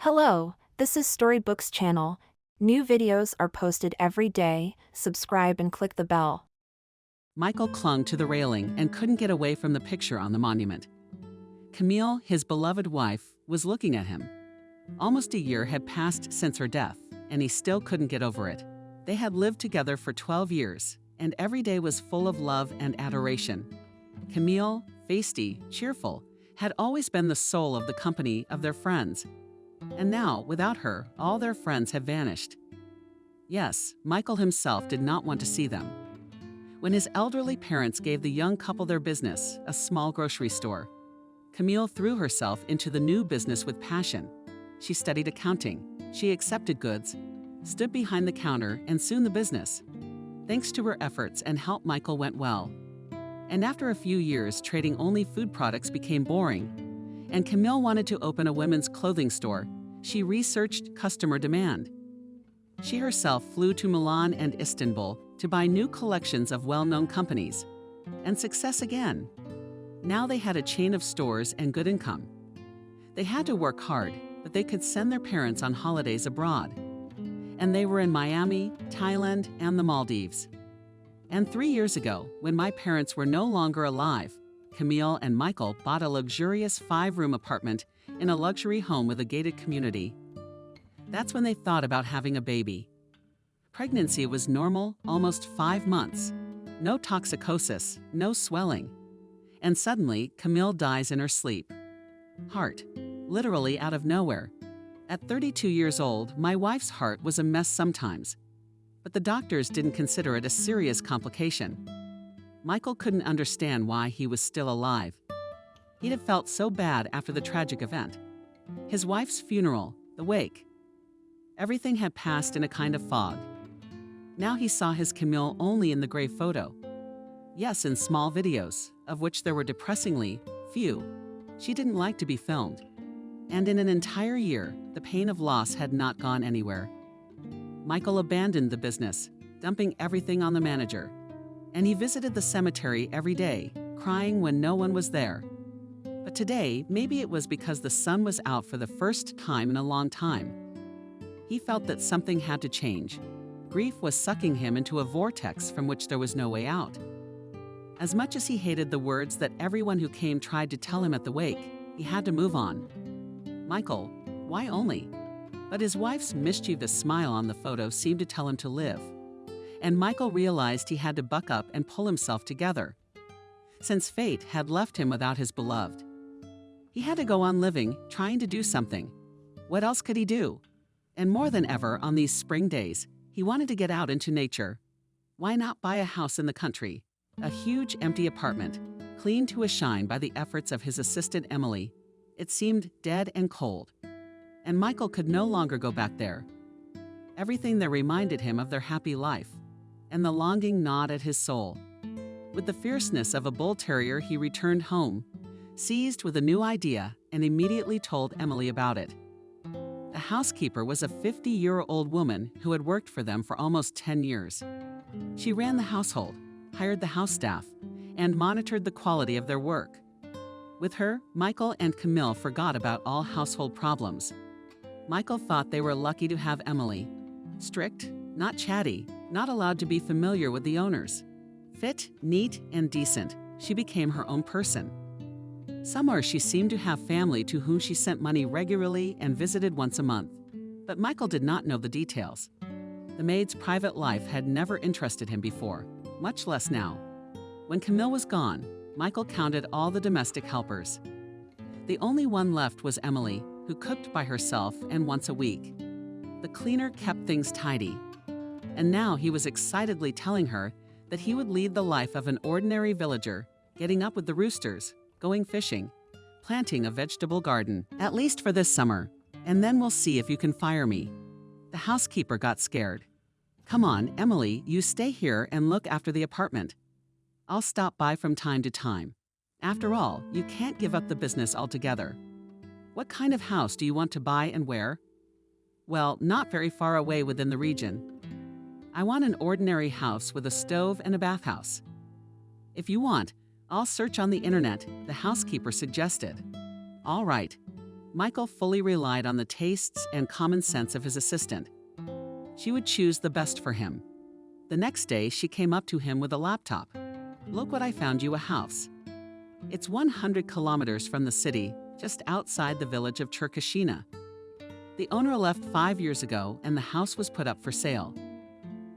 Hello, this is Storybooks channel. New videos are posted every day. Subscribe and click the bell. Michael clung to the railing and couldn't get away from the picture on the monument. Camille, his beloved wife, was looking at him. Almost a year had passed since her death, and he still couldn't get over it. They had lived together for 12 years, and every day was full of love and adoration. Camille, feisty, cheerful, had always been the soul of the company of their friends. And now, without her, all their friends had vanished. Yes, Michael himself did not want to see them. When his elderly parents gave the young couple their business, a small grocery store, Camille threw herself into the new business with passion. She studied accounting, she accepted goods, stood behind the counter, and soon the business, thanks to her efforts and help, Michael went well. And after a few years, trading only food products became boring, and Camille wanted to open a women's clothing store. She researched customer demand. She herself flew to Milan and Istanbul to buy new collections of well-known companies. And success again. Now they had a chain of stores and good income. They had to work hard, but they could send their parents on holidays abroad. And they were in Miami, Thailand, and the Maldives. And 3 years ago, when my parents were no longer alive, Camille and Michael bought a luxurious 5-room apartment in a luxury home with a gated community. That's when they thought about having a baby. Pregnancy was normal, almost 5 months. No toxicosis, no swelling. And suddenly, Camille dies in her sleep. Heart, literally out of nowhere. At 32 years old, my wife's heart was a mess sometimes. But the doctors didn't consider it a serious complication. Michael couldn't understand why he was still alive. He'd have felt so bad after the tragic event. His wife's funeral, the wake. Everything had passed in a kind of fog. Now he saw his Camille only in the grave photo. Yes, in small videos, of which there were depressingly few. She didn't like to be filmed. And in an entire year, the pain of loss had not gone anywhere. Michael abandoned the business, dumping everything on the manager. And he visited the cemetery every day, crying when no one was there. But today, maybe it was because the sun was out for the first time in a long time. He felt that something had to change. Grief was sucking him into a vortex from which there was no way out. As much as he hated the words that everyone who came tried to tell him at the wake, he had to move on. Michael, why only? But his wife's mischievous smile on the photo seemed to tell him to live. And Michael realized he had to buck up and pull himself together. Since fate had left him without his beloved, he had to go on living, trying to do something. What else could he do? And more than ever on these spring days, he wanted to get out into nature. Why not buy a house in the country? A huge empty apartment, cleaned to a shine by the efforts of his assistant Emily. It seemed dead and cold. And Michael could no longer go back there. Everything there reminded him of their happy life, and the longing gnawed at his soul. With the fierceness of a bull terrier, he returned home, seized with a new idea, and immediately told Emily about it. The housekeeper was a 50-year-old woman who had worked for them for almost 10 years. She ran the household, hired the house staff, and monitored the quality of their work. With her, Michael and Camille forgot about all household problems. Michael thought they were lucky to have Emily. Strict, not chatty, not allowed to be familiar with the owners. Fit, neat, and decent, she became her own person. Somewhere she seemed to have family to whom she sent money regularly and visited once a month. But Michael did not know the details. The maid's private life had never interested him before, much less now. When Camille was gone, Michael counted all the domestic helpers. The only one left was Emily, who cooked by herself and once a week. The cleaner kept things tidy. And now he was excitedly telling her that he would lead the life of an ordinary villager, getting up with the roosters, going fishing, planting a vegetable garden, at least for this summer, and then we'll see if you can fire me. The housekeeper got scared. Come on, Emily, you stay here and look after the apartment. I'll stop by from time to time. After all, you can't give up the business altogether. What kind of house do you want to buy and where? Well, not very far away within the region. I want an ordinary house with a stove and a bathhouse. If you want, I'll search on the internet, the housekeeper suggested. All right. Michael fully relied on the tastes and common sense of his assistant. She would choose the best for him. The next day, she came up to him with a laptop. "Look what I found you a house. It's 100 kilometers from the city, just outside the village of Cherkashina. The owner left 5 years ago and the house was put up for sale.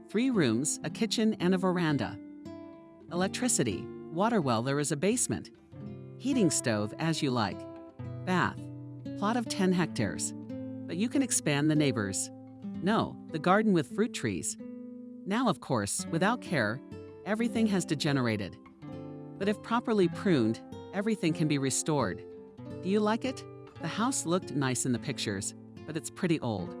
3 rooms, a kitchen and a veranda. Electricity, water well, there is a basement. Heating stove as you like. Bath. Plot of 10 hectares. But you can expand the neighbors. No, the garden with fruit trees. Now, of course, without care, everything has degenerated. But if properly pruned, everything can be restored. Do you like it? The house looked nice in the pictures, but it's pretty old.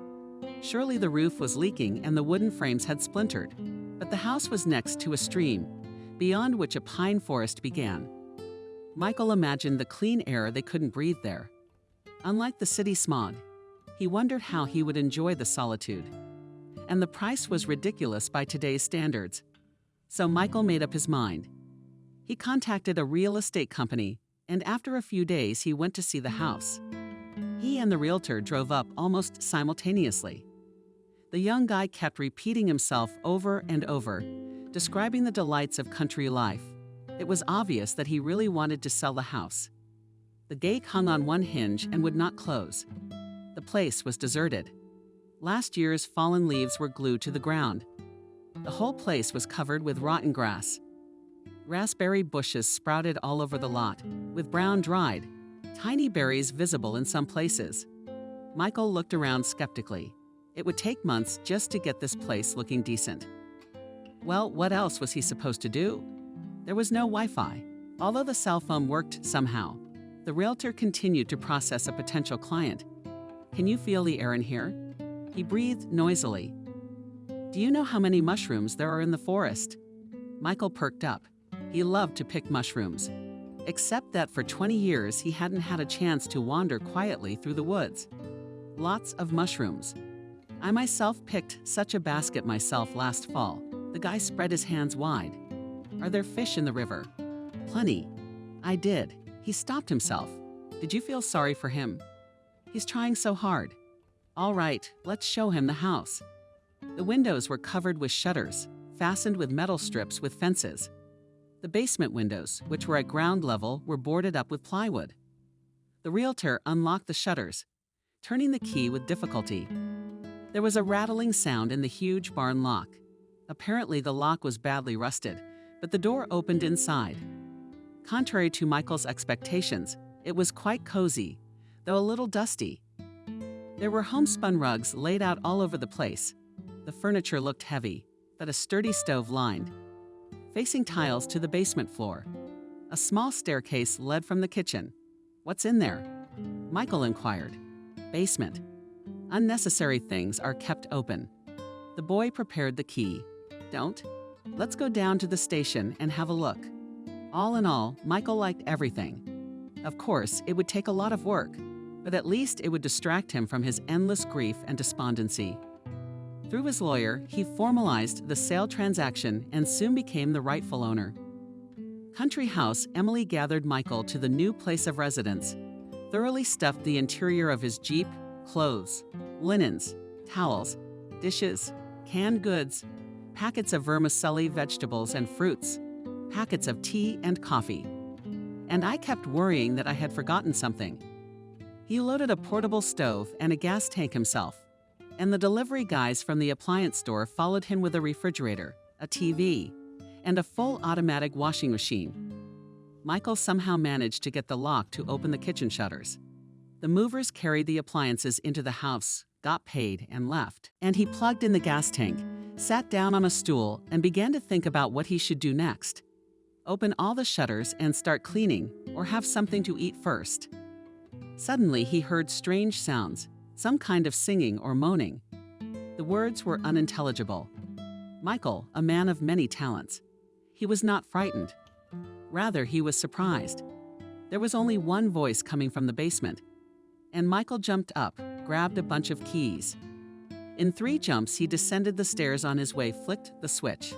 Surely the roof was leaking and the wooden frames had splintered. But the house was next to a stream, beyond which a pine forest began. Michael imagined the clean air they couldn't breathe there. Unlike the city smog, he wondered how he would enjoy the solitude. And the price was ridiculous by today's standards. So Michael made up his mind. He contacted a real estate company, and after a few days he went to see the house. He and the realtor drove up almost simultaneously. The young guy kept repeating himself over and over, describing the delights of country life. It was obvious that he really wanted to sell the house. The gate hung on one hinge and would not close. The place was deserted. Last year's fallen leaves were glued to the ground. The whole place was covered with rotten grass. Raspberry bushes sprouted all over the lot, with brown dried, tiny berries visible in some places. Michael looked around skeptically. It would take months just to get this place looking decent. Well, what else was he supposed to do? There was no Wi-Fi. Although the cell phone worked somehow, the realtor continued to process a potential client. "Can you feel the air in here?" He breathed noisily. "Do you know how many mushrooms there are in the forest?" Michael perked up. He loved to pick mushrooms, except that for 20 years he hadn't had a chance to wander quietly through the woods. Lots of mushrooms. "I myself picked such a basket myself last fall." The guy spread his hands wide. "Are there fish in the river?" "Plenty." "I did." He stopped himself. Did you feel sorry for him? He's trying so hard. All right, let's show him the house. The windows were covered with shutters, fastened with metal strips with fences. The basement windows, which were at ground level, were boarded up with plywood. The realtor unlocked the shutters, turning the key with difficulty. There was a rattling sound in the huge barn lock. Apparently the lock was badly rusted, but the door opened inside. Contrary to Michael's expectations, it was quite cozy, though a little dusty. There were homespun rugs laid out all over the place. The furniture looked heavy, but a sturdy stove lined. Facing tiles to the basement floor. A small staircase led from the kitchen. "What's in there?" Michael inquired. "Basement. Unnecessary things are kept open." The boy prepared the key. "Don't. Let's go down to the station and have a look." All in all, Michael liked everything. Of course, it would take a lot of work, but at least it would distract him from his endless grief and despondency. Through his lawyer, he formalized the sale transaction and soon became the rightful owner. Country house, Emily gathered Michael to the new place of residence, thoroughly stuffed the interior of his Jeep, clothes, linens, towels, dishes, canned goods, packets of vermicelli, vegetables, and fruits, packets of tea and coffee. And I kept worrying that I had forgotten something. He loaded a portable stove and a gas tank himself, and the delivery guys from the appliance store followed him with a refrigerator, a TV, and a full automatic washing machine. Michael somehow managed to get the lock to open the kitchen shutters. The movers carried the appliances into the house, got paid, and left. And he plugged in the gas tank, sat down on a stool, and began to think about what he should do next. Open all the shutters and start cleaning, or have something to eat first. Suddenly, he heard strange sounds, some kind of singing or moaning. The words were unintelligible. Michael, a man of many talents. He was not frightened. Rather, he was surprised. There was only one voice coming from the basement, and Michael jumped up, grabbed a bunch of keys. In 3 jumps, he descended the stairs on his way, flicked the switch,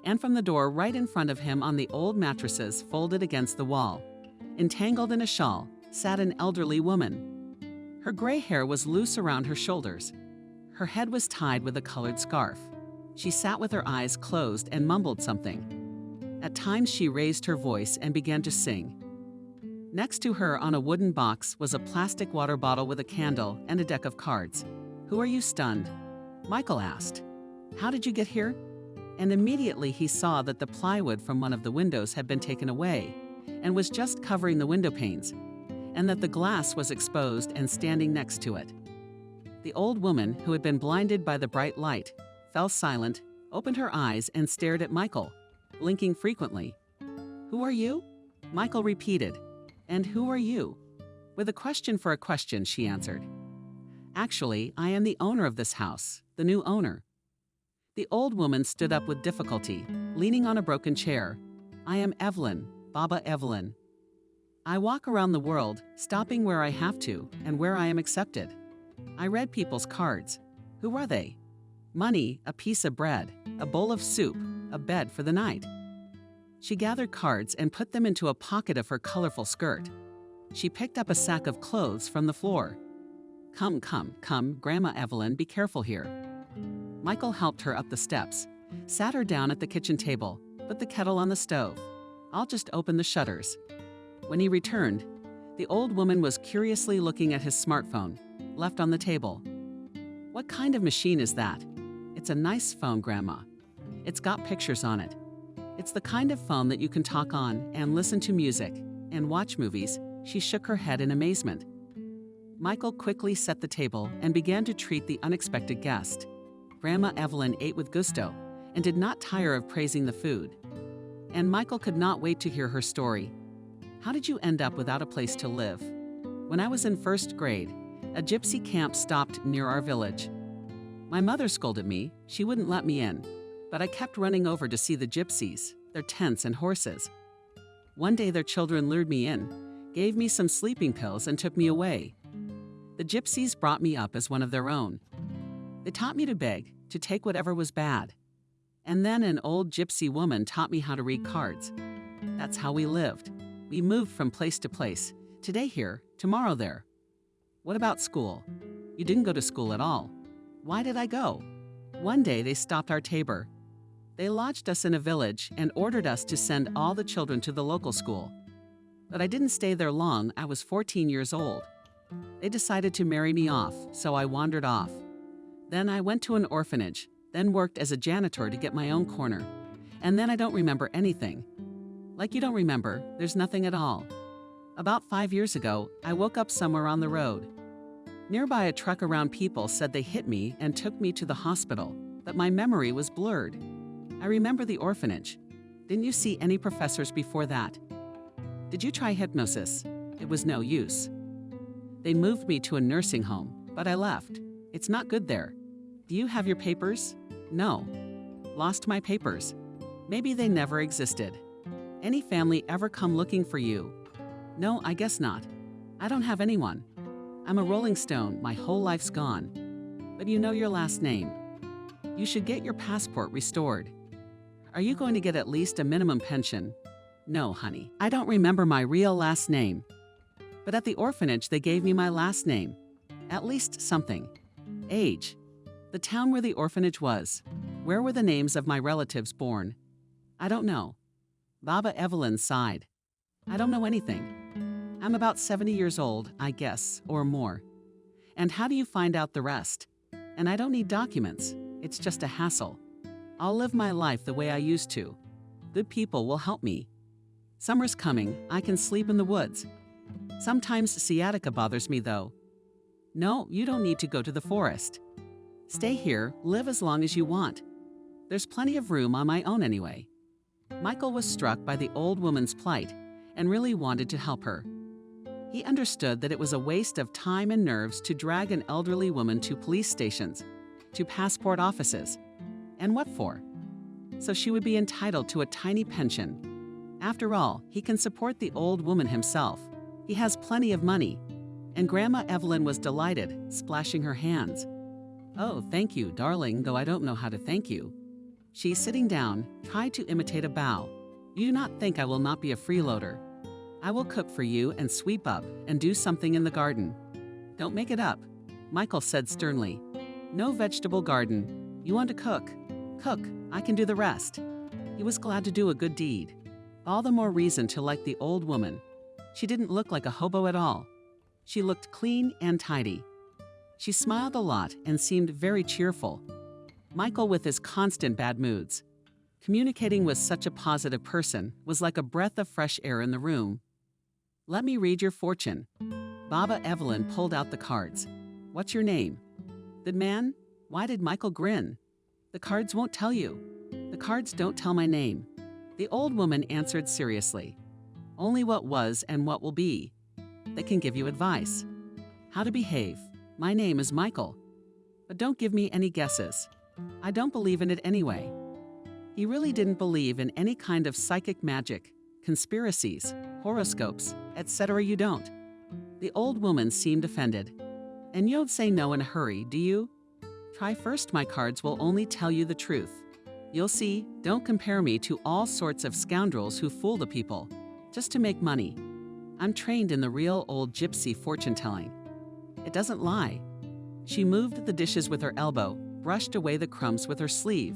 and from the door right in front of him on the old mattresses folded against the wall, entangled in a shawl, sat an elderly woman. Her gray hair was loose around her shoulders. Her head was tied with a colored scarf. She sat with her eyes closed and mumbled something. At times she raised her voice and began to sing. Next to her on a wooden box was a plastic water bottle with a candle and a deck of cards. "Who are you?" stunned. Michael asked. "How did you get here?" And immediately he saw that the plywood from one of the windows had been taken away and was just covering the window panes, and that the glass was exposed and standing next to it. The old woman, who had been blinded by the bright light, fell silent, opened her eyes, and stared at Michael, blinking frequently. "Who are you?" Michael repeated. "And who are you?" With a question for a question, she answered. "Actually, I am the owner of this house, the new owner." The old woman stood up with difficulty, leaning on a broken chair. "I am Evelyn, Baba Evelyn. I walk around the world, stopping where I have to and where I am accepted. I read people's cards. Who are they? Money, a piece of bread, a bowl of soup, a bed for the night." She gathered cards and put them into a pocket of her colorful skirt. She picked up a sack of clothes from the floor. Come, Grandma Evelyn, be careful here." Michael helped her up the steps, sat her down at the kitchen table, put the kettle on the stove. "I'll just open the shutters." When he returned, the old woman was curiously looking at his smartphone, left on the table. "What kind of machine is that?" "It's a nice phone, Grandma. It's got pictures on it. It's the kind of phone that you can talk on and listen to music and watch movies." She shook her head in amazement. Michael quickly set the table and began to treat the unexpected guest. Grandma Evelyn ate with gusto and did not tire of praising the food. And Michael could not wait to hear her story. "How did you end up without a place to live?" "When I was in first grade, a gypsy camp stopped near our village. My mother scolded me. She wouldn't let me in, but I kept running over to see the gypsies, their tents and horses. One day their children lured me in, gave me some sleeping pills and took me away. The gypsies brought me up as one of their own. They taught me to beg, to take whatever was bad. And then an old gypsy woman taught me how to read cards. That's how we lived. We moved from place to place, today here, tomorrow there." "What about school?" "You didn't go to school at all." "Why did I go?" "One day they stopped our tabor. They lodged us in a village and ordered us to send all the children to the local school. But I didn't stay there long. I was 14 years old. They decided to marry me off, so I wandered off. Then I went to an orphanage, then worked as a janitor to get my own corner. And then I don't remember anything." "Like you don't remember, there's nothing at all." "About 5 years ago, I woke up somewhere on the road. Nearby, a truck around people said they hit me and took me to the hospital, but my memory was blurred. I remember the orphanage. Didn't you see any professors before that?" "Did you try hypnosis?" "It was no use. They moved me to a nursing home, but I left. It's not good there." "Do you have your papers?" "No." "Lost my papers." "Maybe they never existed." "Any family ever come looking for you?" "No, I guess not. I don't have anyone. I'm a rolling stone, my whole life's gone." "But you know your last name. You should get your passport restored." "Are you going to get at least a minimum pension?" "No, honey, I don't remember my real last name. But at the orphanage they gave me my last name. At least something." "Age?" "The town where the orphanage was. Where were the names of my relatives born?" "I don't know." Baba Evelyn sighed. "I don't know anything. I'm about 70 years old, I guess, or more. And how do you find out the rest? And I don't need documents. It's just a hassle. I'll live my life the way I used to. Good people will help me. Summer's coming, I can sleep in the woods. Sometimes sciatica bothers me though." "No, you don't need to go to the forest. Stay here, live as long as you want. There's plenty of room on my own anyway." Michael was struck by the old woman's plight and really wanted to help her. He understood that it was a waste of time and nerves to drag an elderly woman to police stations, to passport offices. And what for? So she would be entitled to a tiny pension. After all, he can support the old woman himself. He has plenty of money. And Grandma Evelyn was delighted, splashing her hands. "Oh, thank you, darling, though I don't know how to thank you." She, sitting down, tried to imitate a bow. "You do not think I will not be a freeloader. I will cook for you and sweep up and do something in the garden. Don't make it up, Michael said sternly. No vegetable garden. You want to cook? Cook, I can do the rest. He was glad to do a good deed. All the more reason to like the old woman. She didn't look like a hobo at all. She looked clean and tidy. She smiled a lot and seemed very cheerful. Michael with his constant bad moods. Communicating with such a positive person was like a breath of fresh air in the room. Let me read your fortune. Baba Evelyn pulled out the cards. What's your name? The man? Why did Michael grin? The cards won't tell you. The cards don't tell my name. The old woman answered seriously. Only what was and what will be. They can give you advice. How to behave. My name is Michael. But don't give me any guesses. I don't believe in it anyway. He really didn't believe in any kind of psychic magic, conspiracies, horoscopes, etc. You don't. The old woman seemed offended. And you don't say no in a hurry, do you? Try first, my cards will only tell you the truth. You'll see, don't compare me to all sorts of scoundrels who fool the people, just to make money. I'm trained in the real old gypsy fortune-telling. It doesn't lie. She moved the dishes with her elbow, brushed away the crumbs with her sleeve,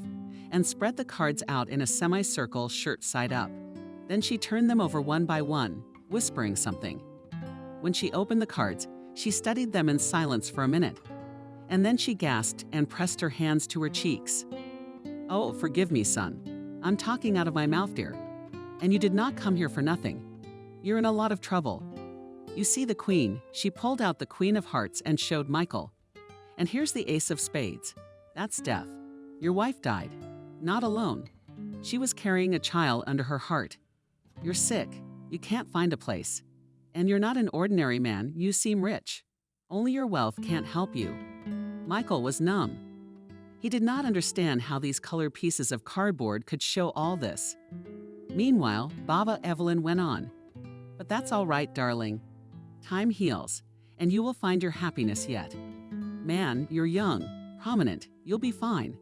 and spread the cards out in a semicircle shirt side up. Then she turned them over one by one, whispering something. When she opened the cards, she studied them in silence for a minute. And then she gasped and pressed her hands to her cheeks. Oh, forgive me, son. I'm talking out of my mouth, dear. And you did not come here for nothing. You're in a lot of trouble. You see the queen. She pulled out the queen of hearts and showed Michael. And here's the ace of spades. That's death. Your wife died. Not alone. She was carrying a child under her heart. You're sick. You can't find a place. And you're not an ordinary man. You seem rich. Only your wealth can't help you. Michael was numb. He did not understand how these colored pieces of cardboard could show all this. Meanwhile, Baba Evelyn went on. But that's all right, darling. Time heals, and you will find your happiness yet. Man, you're young, prominent, you'll be fine.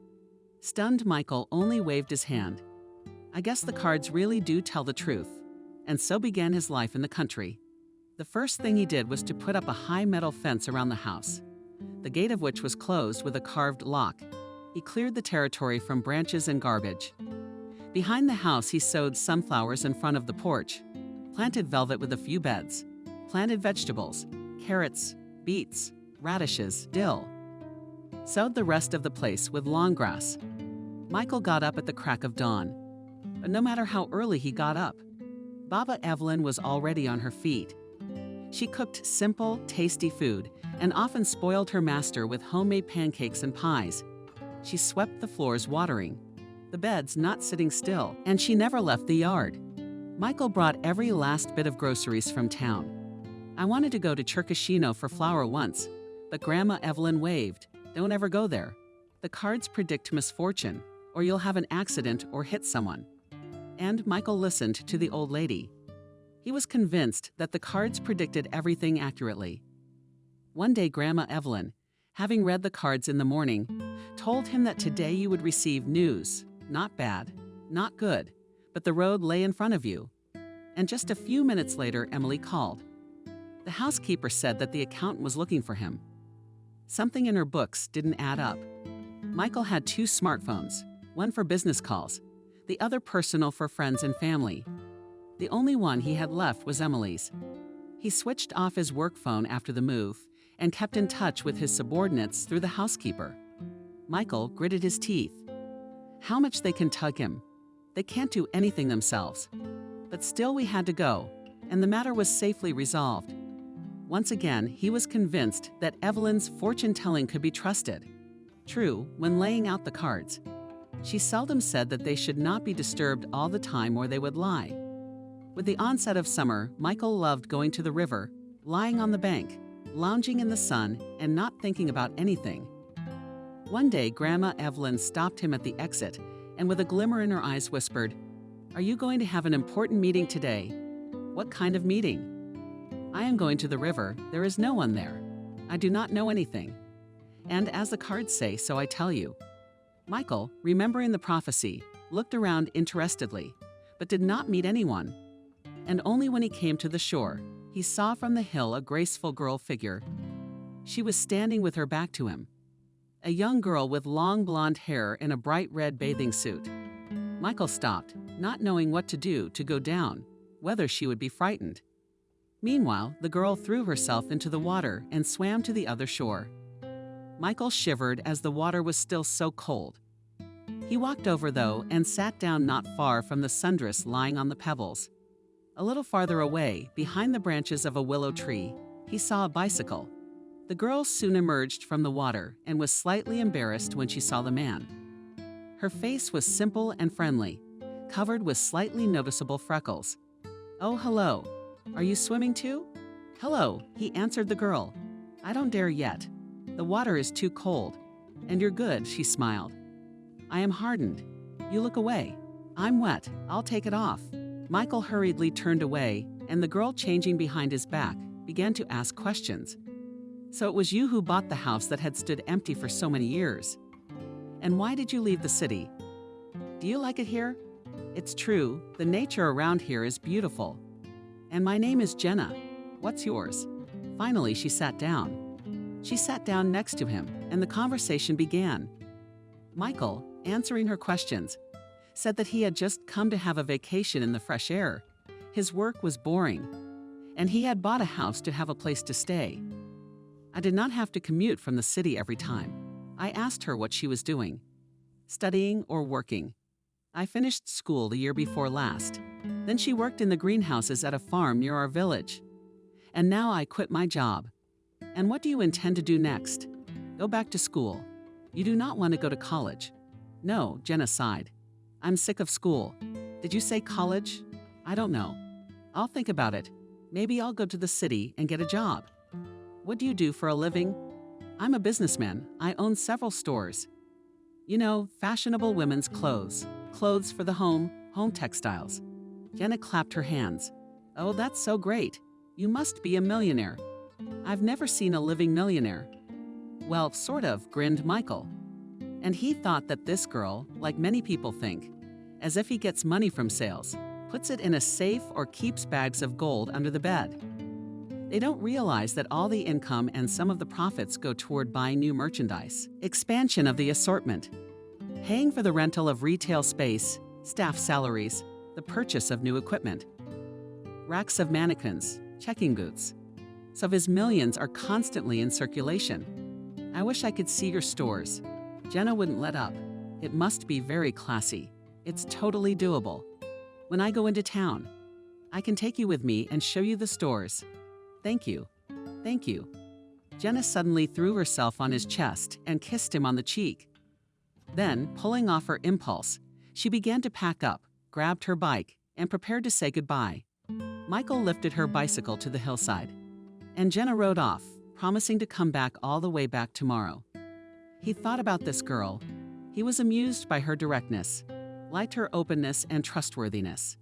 Stunned Michael only waved his hand. I guess the cards really do tell the truth. And so began his life in the country. The first thing he did was to put up a high metal fence around the house, the gate of which was closed with a carved lock. He cleared the territory from branches and garbage. Behind the house, he sowed sunflowers in front of the porch, planted velvet with a few beds, planted vegetables, carrots, beets, radishes, dill. Sowed the rest of the place with long grass. Michael got up at the crack of dawn. But no matter how early he got up, Baba Evelyn was already on her feet. She cooked simple, tasty food and often spoiled her master with homemade pancakes and pies. She swept the floors watering, the beds not sitting still, and she never left the yard. Michael brought every last bit of groceries from town. I wanted to go to Cherkashino for flour once, but Grandma Evelyn waved. Don't ever go there. The cards predict misfortune, or you'll have an accident or hit someone. And Michael listened to the old lady. He was convinced that the cards predicted everything accurately. One day, Grandma Evelyn, having read the cards in the morning, told him that today you would receive news, not bad, not good, but the road lay in front of you. And just a few minutes later, Emily called. The housekeeper said that the accountant was looking for him. Something in her books didn't add up. Michael had 2 smartphones, one for business calls, the other personal for friends and family. The only one he had left was Emily's. He switched off his work phone after the move and kept in touch with his subordinates through the housekeeper. Michael gritted his teeth. How much they can tug him. They can't do anything themselves. But still we had to go, and the matter was safely resolved. Once again, he was convinced that Evelyn's fortune-telling could be trusted. True, when laying out the cards, she seldom said that they should not be disturbed all the time or they would lie. With the onset of summer, Michael loved going to the river, lying on the bank, lounging in the sun, and not thinking about anything. One day, Grandma Evelyn stopped him at the exit and with a glimmer in her eyes whispered, "Are you going to have an important meeting today?" "What kind of meeting?" "I am going to the river. There is no one there. I do not know anything. And as the cards say, so I tell you." Michael, remembering the prophecy, looked around interestedly, but did not meet anyone. And only when he came to the shore, he saw from the hill a graceful girl figure. She was standing with her back to him. A young girl with long blonde hair in a bright red bathing suit. Michael stopped, not knowing what to do to go down, whether she would be frightened. Meanwhile, the girl threw herself into the water and swam to the other shore. Michael shivered as the water was still so cold. He walked over, though, and sat down not far from the sundress lying on the pebbles. A little farther away, behind the branches of a willow tree, he saw a bicycle. The girl soon emerged from the water and was slightly embarrassed when she saw the man. Her face was simple and friendly, covered with slightly noticeable freckles. "Oh, hello. Are you swimming too?" "Hello," he answered the girl. "I don't dare yet. The water is too cold." "And you're good," she smiled. "I am hardened. You look away." "I'm wet. I'll take it off." Michael hurriedly turned away, and the girl, changing behind his back, began to ask questions. "So it was you who bought the house that had stood empty for so many years? And why did you leave the city? Do you like it here?" "It's true, the nature around here is beautiful. And my name is Jenna. What's yours?" Finally, she sat down. She sat down next to him, and the conversation began. Michael, answering her questions, said that he had just come to have a vacation in the fresh air. His work was boring, and he had bought a house to have a place to stay. I did not have to commute from the city every time. I asked her what she was doing, studying or working. I finished school the year before last. Then she worked in the greenhouses at a farm near our village. And now I quit my job. "And what do you intend to do next?" "Go back to school." "You do not want to go to college?" "No," Jenna sighed. "I'm sick of school." "Did you say college?" "I don't know. I'll think about it. Maybe I'll go to the city and get a job." "What do you do for a living?" "I'm a businessman. I own several stores. You know, fashionable women's clothes. Clothes for the home textiles." Jenna clapped her hands. "Oh, that's so great. You must be a millionaire." "I've never seen a living millionaire." "Well, sort of," grinned Michael. And he thought that this girl, like many people think, as if he gets money from sales, puts it in a safe or keeps bags of gold under the bed. They don't realize that all the income and some of the profits go toward buying new merchandise, expansion of the assortment, paying for the rental of retail space, staff salaries, the purchase of new equipment, racks of mannequins, checking booths. So his millions are constantly in circulation. "I wish I could see your stores." Jenna wouldn't let up. "It must be very classy. It's totally doable. When I go into town, I can take you with me and show you the stores." "Thank you. Thank you." Jenna suddenly threw herself on his chest and kissed him on the cheek. Then, pulling off her impulse, she began to pack up, grabbed her bike, and prepared to say goodbye. Michael lifted her bicycle to the hillside, and Jenna rode off, promising to come back all the way back tomorrow. He thought about this girl. He was amused by her directness, liked her openness and trustworthiness.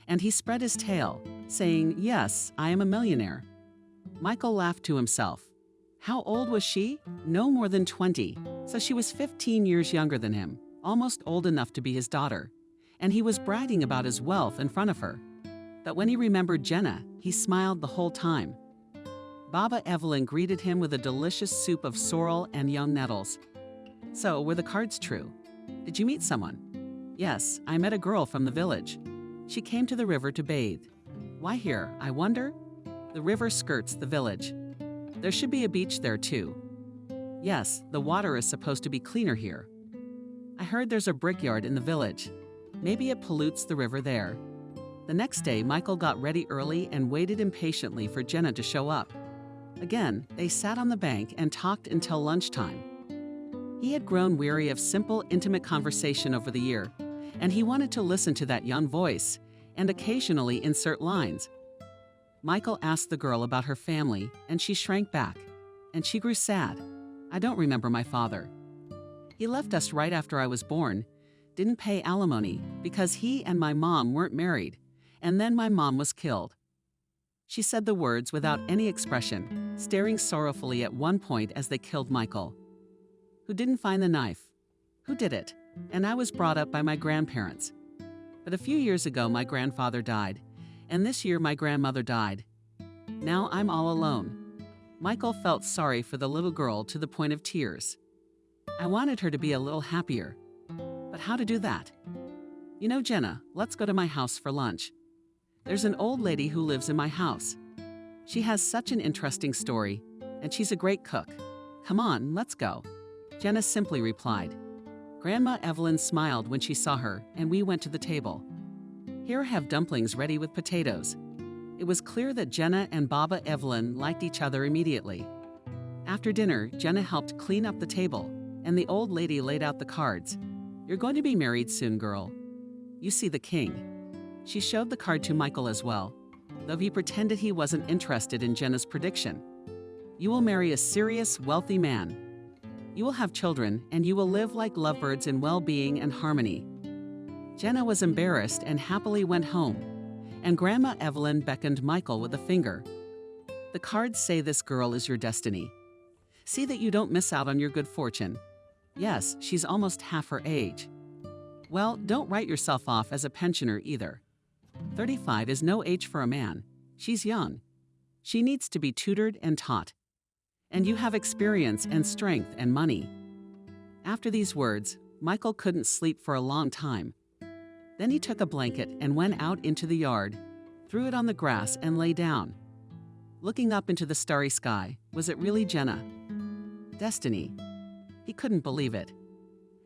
And he spread his tail, saying, "Yes, I am a millionaire." Michael laughed to himself. How old was she? No more than 20, so she was 15 years younger than him, almost old enough to be his daughter. And he was bragging about his wealth in front of her. But when he remembered Jenna, he smiled the whole time. Baba Evelyn greeted him with a delicious soup of sorrel and young nettles. "So, were the cards true? Did you meet someone?" "Yes, I met a girl from the village. She came to the river to bathe." "Why here, I wonder?" "The river skirts the village. There should be a beach there too." "Yes, the water is supposed to be cleaner here. I heard there's a brickyard in the village. Maybe it pollutes the river there." The next day, Michael got ready early and waited impatiently for Jenna to show up. Again, they sat on the bank and talked until lunchtime. He had grown weary of simple, intimate conversation over the year, and he wanted to listen to that young voice and occasionally insert lines. Michael asked the girl about her family, and she shrank back, and she grew sad. "I don't remember my father. He left us right after I was born, didn't pay alimony because he and my mom weren't married, and then my mom was killed." She said the words without any expression, staring sorrowfully at one point as they killed Michael. "Who didn't find the knife? Who did it? And I was brought up by my grandparents. But a few years ago my grandfather died, and this year my grandmother died. Now I'm all alone." Michael felt sorry for the little girl to the point of tears. I wanted her to be a little happier. But how to do that? You know, Jenna, let's go to my house for lunch. There's an old lady who lives in my house. She has such an interesting story, and she's a great cook. Come on, let's go. Jenna simply replied. Grandma Evelyn smiled when she saw her, and we went to the table. Here I have dumplings ready with potatoes. It was clear that Jenna and Baba Evelyn liked each other immediately. After dinner, Jenna helped clean up the table, and the old lady laid out the cards. You're going to be married soon, girl. You see the king. She showed the card to Michael as well, though he pretended he wasn't interested in Jenna's prediction. You will marry a serious, wealthy man. You will have children, and you will live like lovebirds in well-being and harmony. Jenna was embarrassed and happily went home, and Grandma Evelyn beckoned Michael with a finger. The cards say this girl is your destiny. See that you don't miss out on your good fortune. Yes, she's almost half her age. Well, don't write yourself off as a pensioner either. 35 is no age for a man. She's young. She needs to be tutored and taught. And you have experience and strength and money. After these words, Michael couldn't sleep for a long time. Then he took a blanket and went out into the yard, threw it on the grass and lay down. Looking up into the starry sky, was it really Jenna? Destiny. He couldn't believe it.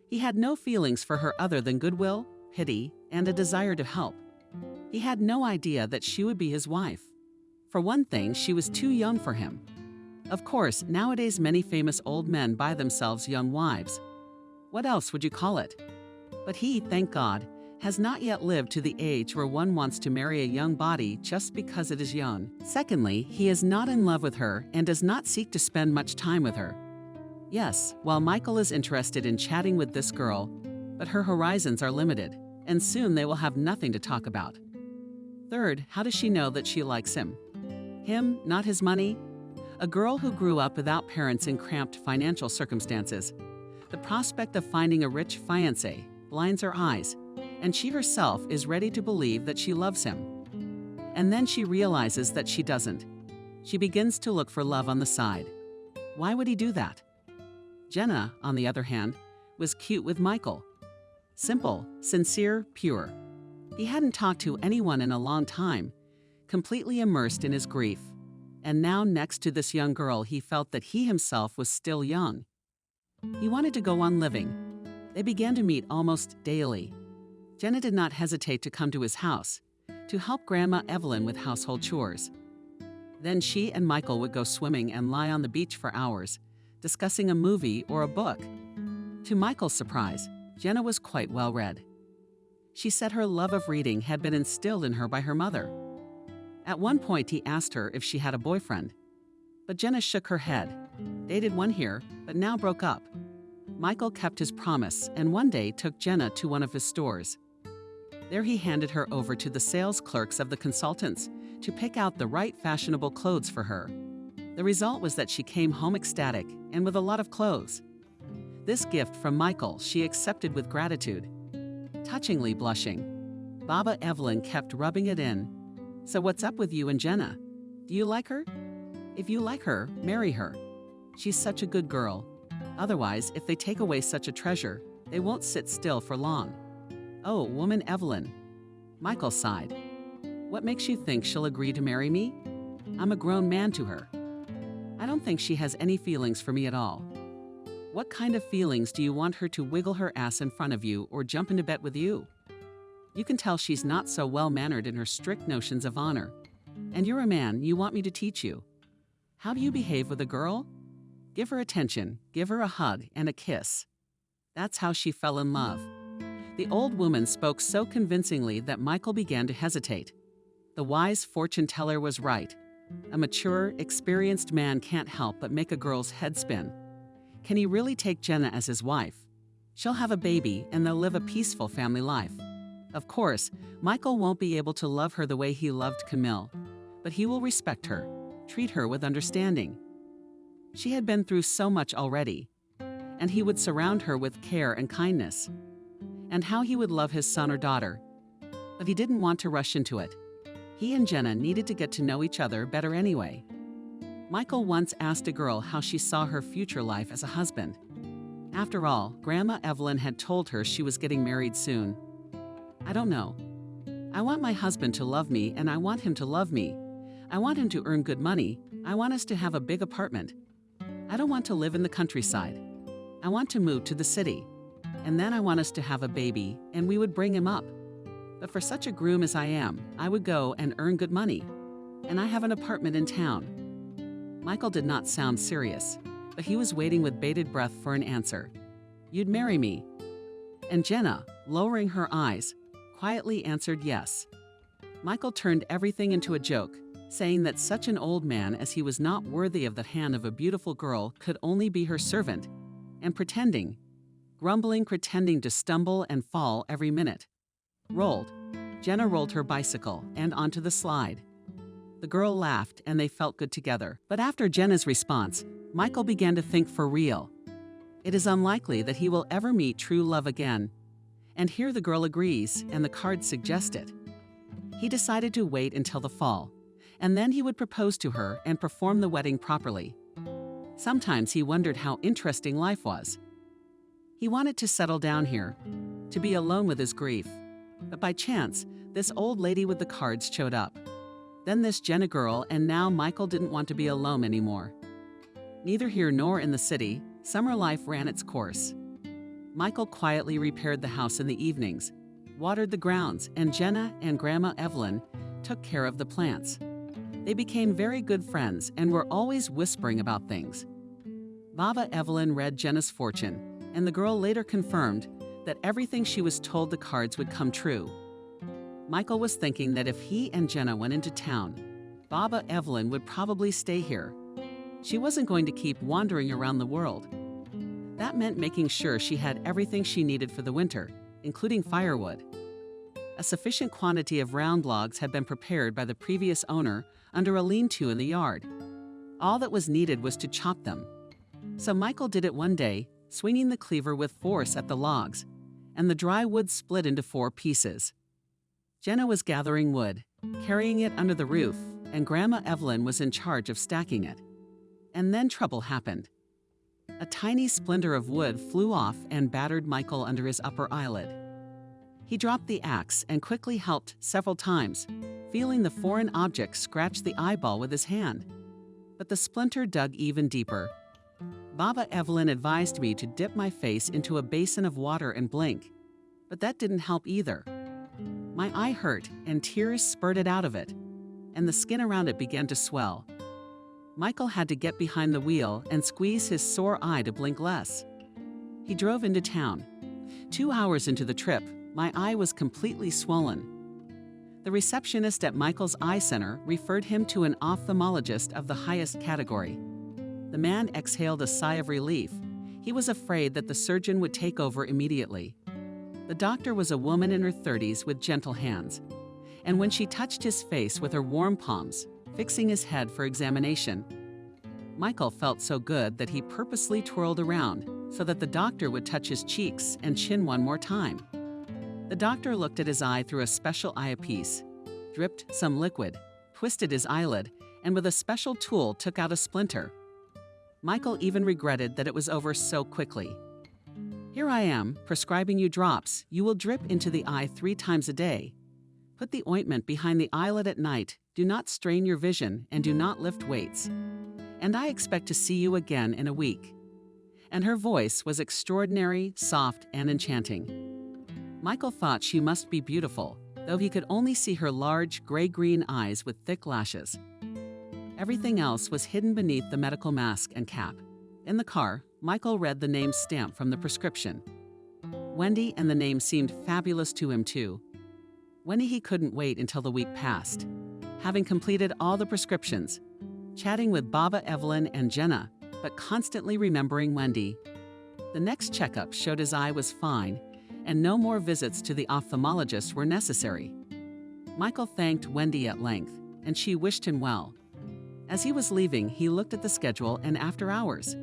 He had no feelings for her other than goodwill, pity, and a desire to help. He had no idea that she would be his wife. For one thing, she was too young for him. Of course, nowadays many famous old men buy themselves young wives. What else would you call it? But he, thank God, has not yet lived to the age where one wants to marry a young body just because it is young. Secondly, he is not in love with her and does not seek to spend much time with her. Yes, while Michael is interested in chatting with this girl, but her horizons are limited, and soon they will have nothing to talk about. Third, how does she know that she likes him? Him, not his money? A girl who grew up without parents in cramped financial circumstances. The prospect of finding a rich fiancé blinds her eyes, and she herself is ready to believe that she loves him. And then she realizes that she doesn't. She begins to look for love on the side. Why would he do that? Jenna, on the other hand, was cute with Michael. Simple, sincere, pure. He hadn't talked to anyone in a long time, completely immersed in his grief. And now next to this young girl, he felt that he himself was still young. He wanted to go on living. They began to meet almost daily. Jenna did not hesitate to come to his house, to help Grandma Evelyn with household chores. Then she and Michael would go swimming and lie on the beach for hours, discussing a movie or a book. To Michael's surprise, Jenna was quite well read. She said her love of reading had been instilled in her by her mother. At one point, he asked her if she had a boyfriend. But Jenna shook her head. Dated one here, but now broke up. Michael kept his promise and one day took Jenna to one of his stores. There he handed her over to the sales clerks of the consultants to pick out the right fashionable clothes for her. The result was that she came home ecstatic and with a lot of clothes. This gift from Michael she accepted with gratitude. Touchingly blushing, Baba Evelyn kept rubbing it in. So what's up with you and Jenna? Do you like her? If you like her, marry her. She's such a good girl. Otherwise, if they take away such a treasure, they won't sit still for long. Oh, woman Evelyn. Michael sighed. What makes you think she'll agree to marry me? I'm a grown man to her. I don't think she has any feelings for me at all. What kind of feelings do you want her to wiggle her ass in front of you or jump into bed with you? You can tell she's not so well-mannered in her strict notions of honor. And you're a man, you want me to teach you. How do you behave with a girl? Give her attention, give her a hug and a kiss. That's how she fell in love. The old woman spoke so convincingly that Michael began to hesitate. The wise fortune teller was right. A mature, experienced man can't help but make a girl's head spin. Can he really take Jenna as his wife? She'll have a baby and they'll live a peaceful family life. Of course, Michael won't be able to love her the way he loved Camille, but he will respect her, treat her with understanding. She had been through so much already, and he would surround her with care and kindness. And how he would love his son or daughter. But he didn't want to rush into it. He and Jenna needed to get to know each other better anyway. Michael once asked a girl how she saw her future life as a husband. After all, Grandma Evelyn had told her she was getting married soon. "I don't know. I want my husband to love me and I want him to love me. I want him to earn good money. I want us to have a big apartment. I don't want to live in the countryside. I want to move to the city. And then I want us to have a baby and we would bring him up. But for such a groom as I am, I would go and earn good money. And I have an apartment in town." Michael did not sound serious, but he was waiting with bated breath for an answer. "You'd marry me." And Jenna, lowering her eyes, quietly answered yes. Michael turned everything into a joke, saying that such an old man as he was not worthy of the hand of a beautiful girl could only be her servant, and pretending to stumble and fall every minute. Jenna rolled her bicycle and onto the slide. The girl laughed and they felt good together. But after Jenna's response, Michael began to think for real. It is unlikely that he will ever meet true love again. And here the girl agrees and the cards suggest it. He decided to wait until the fall, and then he would propose to her and perform the wedding properly. Sometimes he wondered how interesting life was. He wanted to settle down here, to be alone with his grief. But by chance, this old lady with the cards showed up. Then this Jenna girl, and now Michael didn't want to be alone anymore. Neither here nor in the city, summer life ran its course. Michael quietly repaired the house in the evenings, watered the grounds, and Jenna and Grandma Evelyn took care of the plants. They became very good friends and were always whispering about things. Baba Evelyn read Jenna's fortune, and the girl later confirmed that everything she was told the cards would come true. Michael was thinking that if he and Jenna went into town, Baba Evelyn would probably stay here. She wasn't going to keep wandering around the world. That meant making sure she had everything she needed for the winter, including firewood. A sufficient quantity of round logs had been prepared by the previous owner under a lean-to in the yard. All that was needed was to chop them. So Michael did it one day, swinging the cleaver with force at the logs, and the dry wood split into 4 pieces. Jenna was gathering wood, carrying it under the roof, and Grandma Evelyn was in charge of stacking it. And then trouble happened. A tiny splinter of wood flew off and battered Michael under his upper eyelid. He dropped the axe and quickly helped several times, feeling the foreign object scratch the eyeball with his hand. But the splinter dug even deeper. Baba Evelyn advised me to dip my face into a basin of water and blink, but that didn't help either. My eye hurt and tears spurted out of it, and the skin around it began to swell. Michael had to get behind the wheel and squeeze his sore eye to blink less. He drove into town. 2 hours into the trip, my eye was completely swollen. The receptionist at Michael's eye center referred him to an ophthalmologist of the highest category. The man exhaled a sigh of relief. He was afraid that the surgeon would take over immediately. The doctor was a woman in her 30s with gentle hands, and when she touched his face with her warm palms, fixing his head for examination, Michael felt so good that he purposely twirled around so that the doctor would touch his cheeks and chin one more time. The doctor looked at his eye through a special eyepiece, dripped some liquid, twisted his eyelid, and with a special tool took out a splinter. Michael even regretted that it was over so quickly. "Here I am, prescribing you drops. You will drip into the eye 3 times a day. Put the ointment behind the eyelid at night. Do not strain your vision and do not lift weights. And I expect to see you again in a week." And her voice was extraordinary, soft, and enchanting. Michael thought she must be beautiful, though he could only see her large, gray-green eyes with thick lashes. Everything else was hidden beneath the medical mask and cap. In the car, Michael read the name stamp from the prescription. Wendy, and the name seemed fabulous to him too. Wendy, he couldn't wait until the week passed. Having completed all the prescriptions, chatting with Baba Evelyn and Jenna, but constantly remembering Wendy. The next checkup showed his eye was fine, and no more visits to the ophthalmologist were necessary. Michael thanked Wendy at length, and she wished him well. As he was leaving, he looked at the schedule, and after hours,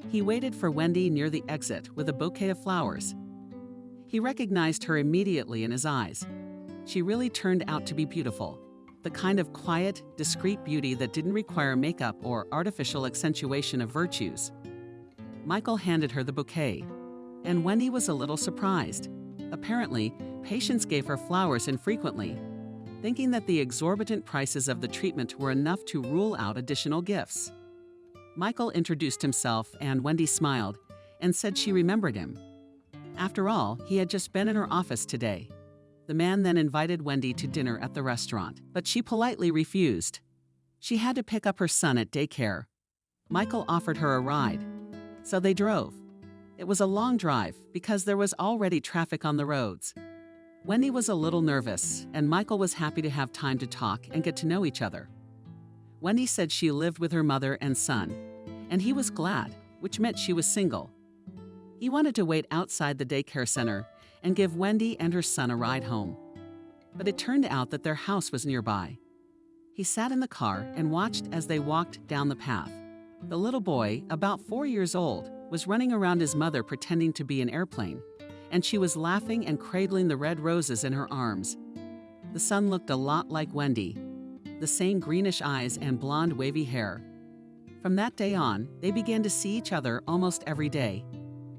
he waited for Wendy near the exit with a bouquet of flowers. He recognized her immediately in his eyes. She really turned out to be beautiful, the kind of quiet, discreet beauty that didn't require makeup or artificial accentuation of virtues. Michael handed her the bouquet, and Wendy was a little surprised. Apparently, patients gave her flowers infrequently, thinking that the exorbitant prices of the treatment were enough to rule out additional gifts. Michael introduced himself, and Wendy smiled and said she remembered him. After all, he had just been in her office today. The man then invited Wendy to dinner at the restaurant, but she politely refused. She had to pick up her son at daycare. Michael offered her a ride, so they drove. It was a long drive because there was already traffic on the roads. Wendy was a little nervous, and Michael was happy to have time to talk and get to know each other. Wendy said she lived with her mother and son, and he was glad, which meant she was single. He wanted to wait outside the daycare center and give Wendy and her son a ride home. But it turned out that their house was nearby. He sat in the car and watched as they walked down the path. The little boy, about 4 years old, was running around his mother pretending to be an airplane, and she was laughing and cradling the red roses in her arms. The son looked a lot like Wendy, the same greenish eyes and blonde wavy hair. From that day on, they began to see each other almost every day.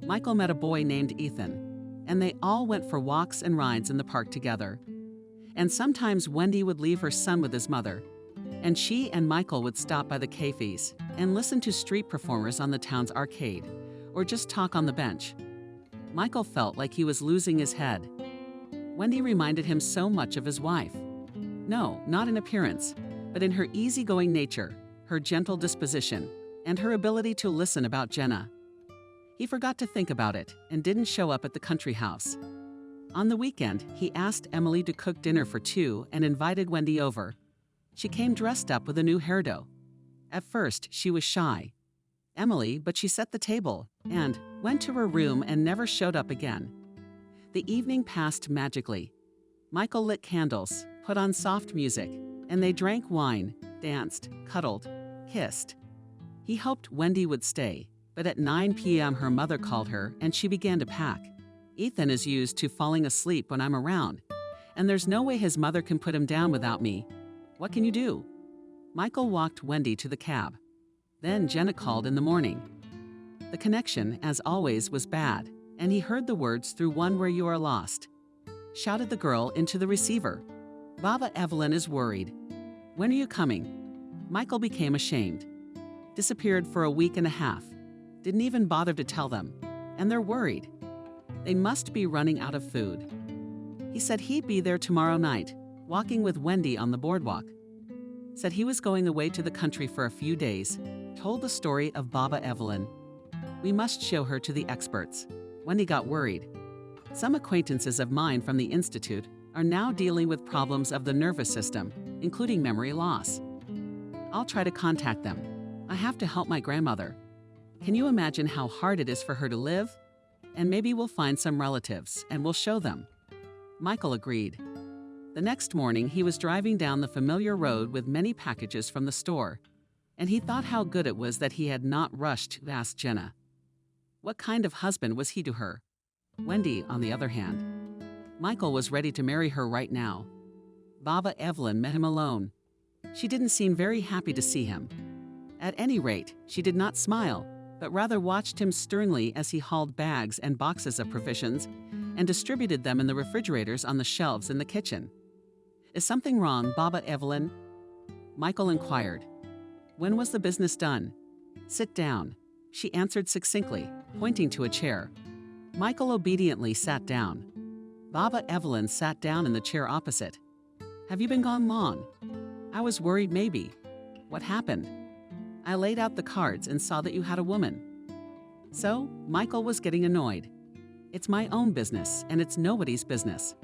Michael met a boy named Ethan, and they all went for walks and rides in the park together. And sometimes Wendy would leave her son with his mother, and she and Michael would stop by the cafes and listen to street performers on the town's arcade, or just talk on the bench. Michael felt like he was losing his head. Wendy reminded him so much of his wife. No, not in appearance, but in her easygoing nature, her gentle disposition, and her ability to listen about Jenna. He forgot to think about it and didn't show up at the country house. On the weekend, he asked Emily to cook dinner for two and invited Wendy over. She came dressed up with a new hairdo. At first, she was shy. Emily, but she set the table and went to her room and never showed up again. The evening passed magically. Michael lit candles, put on soft music, and they drank wine, danced, cuddled, kissed. He hoped Wendy would stay, but at 9 p.m. her mother called her and she began to pack. Ethan is used to falling asleep when I'm around, and there's no way his mother can put him down without me. What can you do? Michael walked Wendy to the cab. Then Jenna called in the morning. The connection, as always, was bad, and he heard the words "through one where you are lost," shouted the girl into the receiver. "Baba Evelyn is worried. When are you coming?" Michael became ashamed. Disappeared for a week and a half. Didn't even bother to tell them. And they're worried. They must be running out of food. He said he'd be there tomorrow night, walking with Wendy on the boardwalk. Said he was going away to the country for a few days. Told the story of Baba Evelyn. We must show her to the experts. Wendy got worried. Some acquaintances of mine from the Institute are now dealing with problems of the nervous system, including memory loss. I'll try to contact them. I have to help my grandmother. Can you imagine how hard it is for her to live? And maybe we'll find some relatives and we'll show them. Michael agreed. The next morning, he was driving down the familiar road with many packages from the store, and he thought how good it was that he had not rushed to ask Jenna. What kind of husband was he to her? Wendy, on the other hand. Michael was ready to marry her right now. Baba Evelyn met him alone. She didn't seem very happy to see him. At any rate, she did not smile, but rather watched him sternly as he hauled bags and boxes of provisions and distributed them in the refrigerators on the shelves in the kitchen. Is something wrong, Baba Evelyn? Michael inquired. When was the business done? Sit down, she answered succinctly, pointing to a chair. Michael obediently sat down. Baba Evelyn sat down in the chair opposite. Have you been gone long? I was worried maybe. What happened? I laid out the cards and saw that you had a woman. So, Michael was getting annoyed. It's my own business, and it's nobody's business.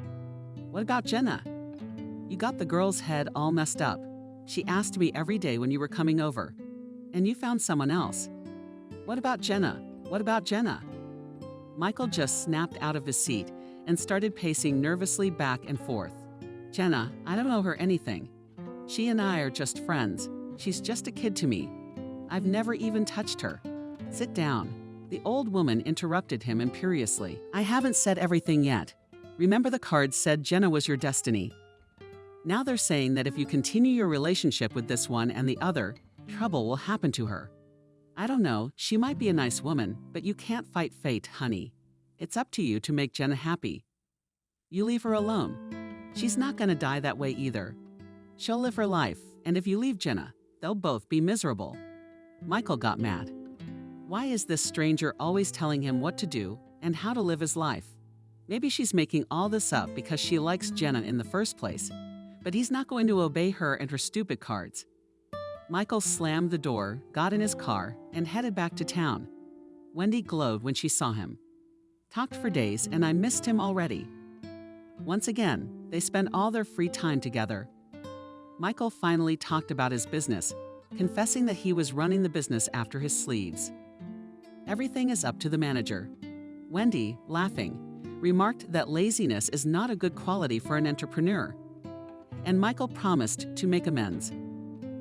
What about Jenna? You got the girl's head all messed up. She asked me every day when you were coming over. And you found someone else. What about Jenna? What about Jenna? Michael just snapped out of his seat and started pacing nervously back and forth. Jenna, I don't know her anything. She and I are just friends. She's just a kid to me. I've never even touched her. Sit down. The old woman interrupted him imperiously. I haven't said everything yet. Remember the cards said Jenna was your destiny. Now they're saying that if you continue your relationship with this one and the other, trouble will happen to her. I don't know, she might be a nice woman, but you can't fight fate, honey. It's up to you to make Jenna happy. You leave her alone. She's not gonna die that way either. She'll live her life, and if you leave Jenna, they'll both be miserable. Michael got mad. Why is this stranger always telling him what to do and how to live his life? Maybe she's making all this up because she likes Jenna in the first place, but he's not going to obey her and her stupid cards. Michael slammed the door, got in his car, and headed back to town. Wendy glowed when she saw him. Talked for days, and I missed him already. Once again, they spent all their free time together. Michael finally talked about his business, confessing that he was running the business after his sleeves. Everything is up to the manager. Wendy, laughing, remarked that laziness is not a good quality for an entrepreneur. And Michael promised to make amends.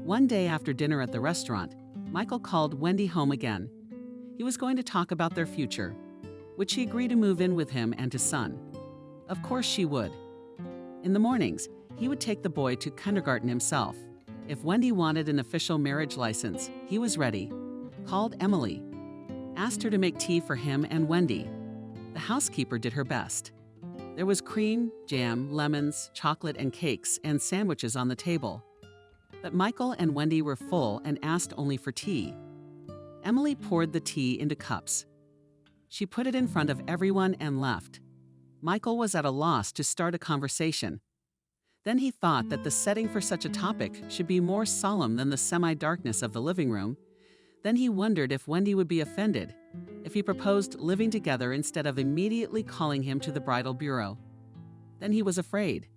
One day after dinner at the restaurant, Michael called Wendy home again. He was going to talk about their future. Would she agree to move in with him and his son? Of course she would. In the mornings, he would take the boy to kindergarten himself. If Wendy wanted an official marriage license, he was ready. Called Emily. Asked her to make tea for him and Wendy. The housekeeper did her best. There was cream, jam, lemons, chocolate, and cakes, and sandwiches on the table. But Michael and Wendy were full and asked only for tea. Emily poured the tea into cups. She put it in front of everyone and left. Michael was at a loss to start a conversation. Then he thought that the setting for such a topic should be more solemn than the semi-darkness of the living room. Then he wondered if Wendy would be offended, if he proposed living together instead of immediately calling him to the bridal bureau. Then he was afraid.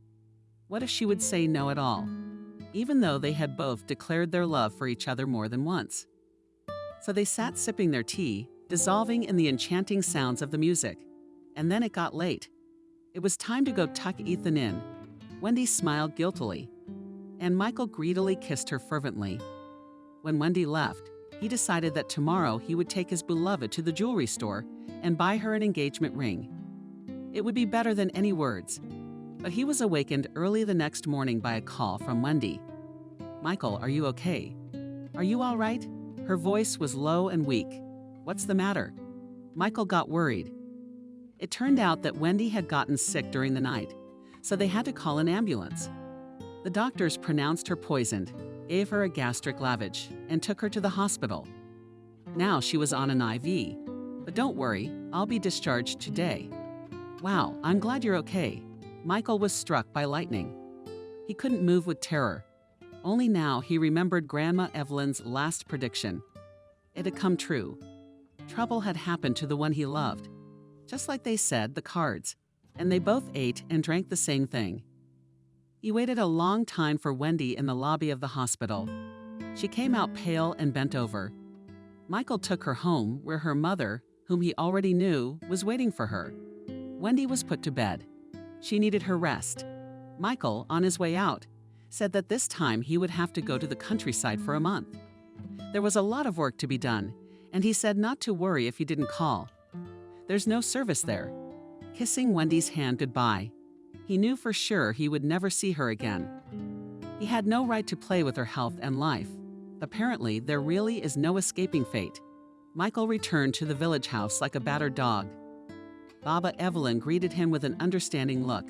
What if she would say no at all, even though they had both declared their love for each other more than once? So they sat sipping their tea, dissolving in the enchanting sounds of the music. And then it got late. It was time to go tuck Ethan in. Wendy smiled guiltily, and Michael greedily kissed her fervently. When Wendy left, he decided that tomorrow he would take his beloved to the jewelry store and buy her an engagement ring. It would be better than any words. But he was awakened early the next morning by a call from Wendy. "Michael, are you okay? Are you all right?" Her voice was low and weak. "What's the matter?" Michael got worried. It turned out that Wendy had gotten sick during the night, so they had to call an ambulance. The doctors pronounced her poisoned, gave her a gastric lavage, and took her to the hospital. Now she was on an IV. But don't worry, I'll be discharged today. "Wow, I'm glad you're okay." Michael was struck by lightning. He couldn't move with terror. Only now he remembered Grandma Evelyn's last prediction. It had come true. Trouble had happened to the one he loved. Just like they said, the cards. And they both ate and drank the same thing. He waited a long time for Wendy in the lobby of the hospital. She came out pale and bent over. Michael took her home, where her mother, whom he already knew, was waiting for her. Wendy was put to bed. She needed her rest. Michael, on his way out, said that this time he would have to go to the countryside for a month. There was a lot of work to be done, and he said not to worry if he didn't call. There's no service there. Kissing Wendy's hand goodbye, he knew for sure he would never see her again. He had no right to play with her health and life. Apparently, there really is no escaping fate. Michael returned to the village house like a battered dog. Baba Evelyn greeted him with an understanding look.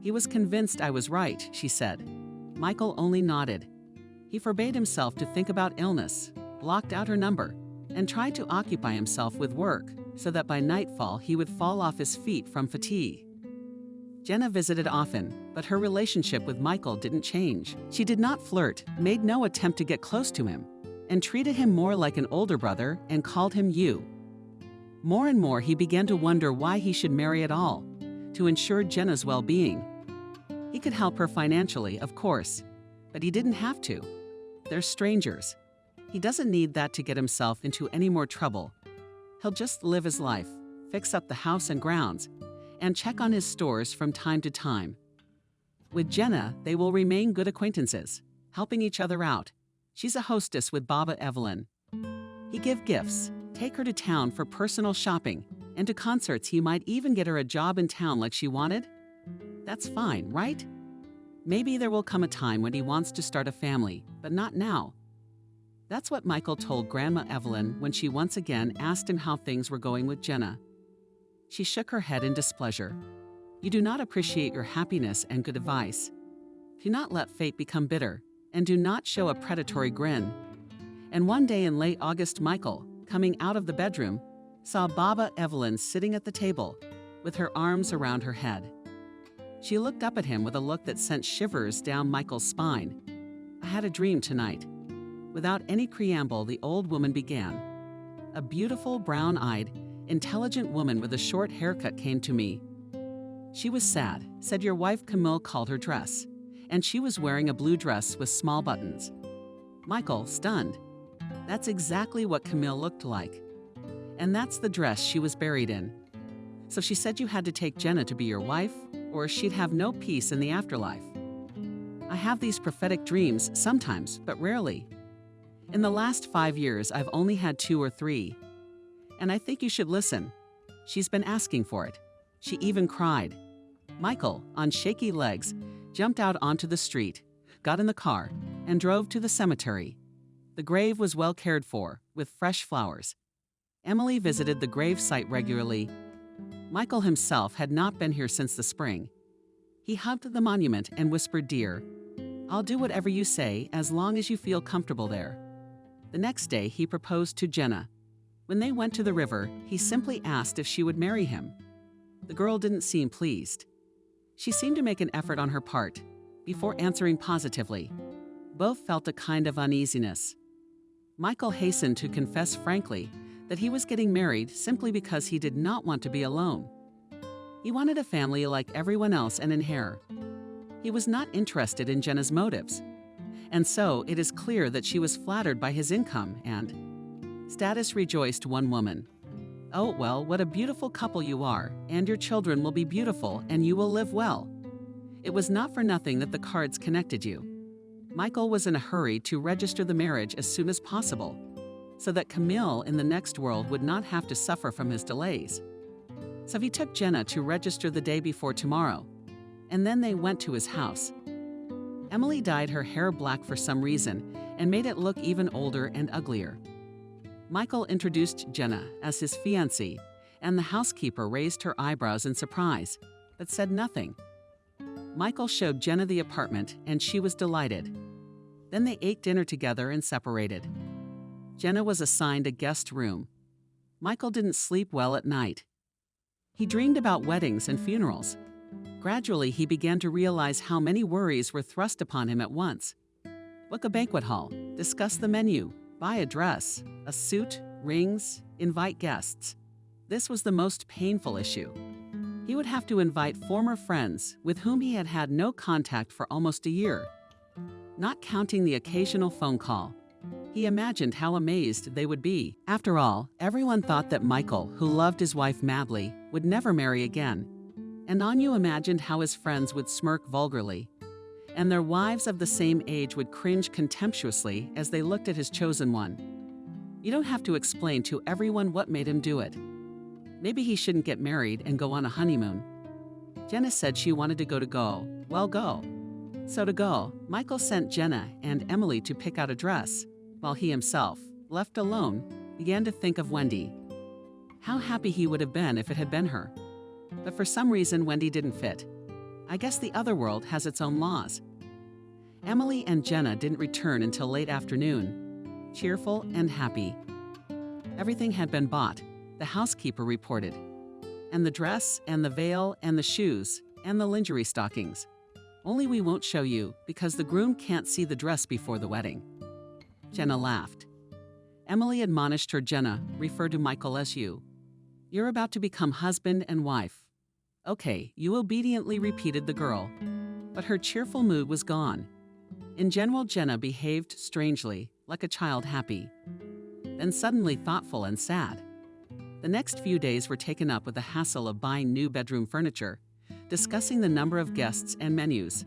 "He was convinced I was right," she said. Michael only nodded. He forbade himself to think about illness, blocked out her number, and tried to occupy himself with work so that by nightfall he would fall off his feet from fatigue. Jenna visited often, but her relationship with Michael didn't change. She did not flirt, made no attempt to get close to him, and treated him more like an older brother and called him you. More and more he began to wonder why he should marry at all, to ensure Jenna's well-being. He could help her financially, of course, but he didn't have to. They're strangers. He doesn't need that to get himself into any more trouble. He'll just live his life, fix up the house and grounds, and check on his stores from time to time. With Jenna, they will remain good acquaintances, helping each other out. She's a hostess with Baba Evelyn. He give gifts, take her to town for personal shopping, and to concerts. He might even get her a job in town like she wanted. That's fine, right? Maybe there will come a time when he wants to start a family, but not now. That's what Michael told Grandma Evelyn when she once again asked him how things were going with Jenna. She shook her head in displeasure. You do not appreciate your happiness and good advice. Do not let fate become bitter, and do not show a predatory grin. And one day in late August, Michael, coming out of the bedroom, saw Baba Evelyn sitting at the table, with her arms around her head. She looked up at him with a look that sent shivers down Michael's spine. I had a dream tonight. Without any preamble, the old woman began. A beautiful, brown-eyed, intelligent woman with a short haircut came to me. She was sad, said your wife Camille called her dress, and she was wearing a blue dress with small buttons. Michael, stunned. That's exactly what Camille looked like. And that's the dress she was buried in. So she said you had to take Jenna to be your wife, or she'd have no peace in the afterlife. I have these prophetic dreams sometimes, but rarely. In the last 5 years, I've only had 2 or 3. And I think you should listen. She's been asking for it. She even cried. Michael, on shaky legs, jumped out onto the street, got in the car, and drove to the cemetery. The grave was well cared for, with fresh flowers. Emily visited the grave site regularly. Michael himself had not been here since the spring. He hugged the monument and whispered, "Dear, I'll do whatever you say as long as you feel comfortable there." The next day, he proposed to Jenna. When they went to the river, he simply asked if she would marry him. The girl didn't seem pleased. She seemed to make an effort on her part, before answering positively. Both felt a kind of uneasiness. Michael hastened to confess frankly that he was getting married simply because he did not want to be alone. He wanted a family like everyone else and an heir. He was not interested in Jenna's motives. And so it is clear that she was flattered by his income and status, rejoiced one woman. Oh, well, what a beautiful couple you are, and your children will be beautiful and you will live well. It was not for nothing that the cards connected you. Michael was in a hurry to register the marriage as soon as possible, so that Camille in the next world would not have to suffer from his delays. So he took Jenna to register the day before tomorrow, and then they went to his house. Emily dyed her hair black for some reason and made it look even older and uglier. Michael introduced Jenna as his fiancée, and the housekeeper raised her eyebrows in surprise, but said nothing. Michael showed Jenna the apartment, and she was delighted. Then they ate dinner together and separated. Jenna was assigned a guest room. Michael didn't sleep well at night. He dreamed about weddings and funerals. Gradually, he began to realize how many worries were thrust upon him at once. Book a banquet hall, discuss the menu, buy a dress, a suit, rings, invite guests. This was the most painful issue. He would have to invite former friends with whom he had had no contact for almost a year. Not counting the occasional phone call, he imagined how amazed they would be. After all, everyone thought that Michael, who loved his wife madly, would never marry again. And Anu imagined how his friends would smirk vulgarly, and their wives of the same age would cringe contemptuously as they looked at his chosen one. You don't have to explain to everyone what made him do it. Maybe he shouldn't get married and go on a honeymoon. Jenna said she wanted to go. Well, go. So to go, Michael sent Jenna and Emily to pick out a dress, while he himself, left alone, began to think of Wendy. How happy he would have been if it had been her. But for some reason, Wendy didn't fit. I guess the other world has its own laws. Emily and Jenna didn't return until late afternoon, cheerful and happy. Everything had been bought, the housekeeper reported. And the dress, and the veil, and the shoes, and the lingerie stockings. Only we won't show you, because the groom can't see the dress before the wedding. Jenna laughed. Emily admonished her. Jenna, refer to Michael as you. You're about to become husband and wife. Okay, you obediently repeated the girl. But her cheerful mood was gone. In general, Jenna behaved strangely, like a child happy. Then suddenly thoughtful and sad. The next few days were taken up with the hassle of buying new bedroom furniture, discussing the number of guests and menus.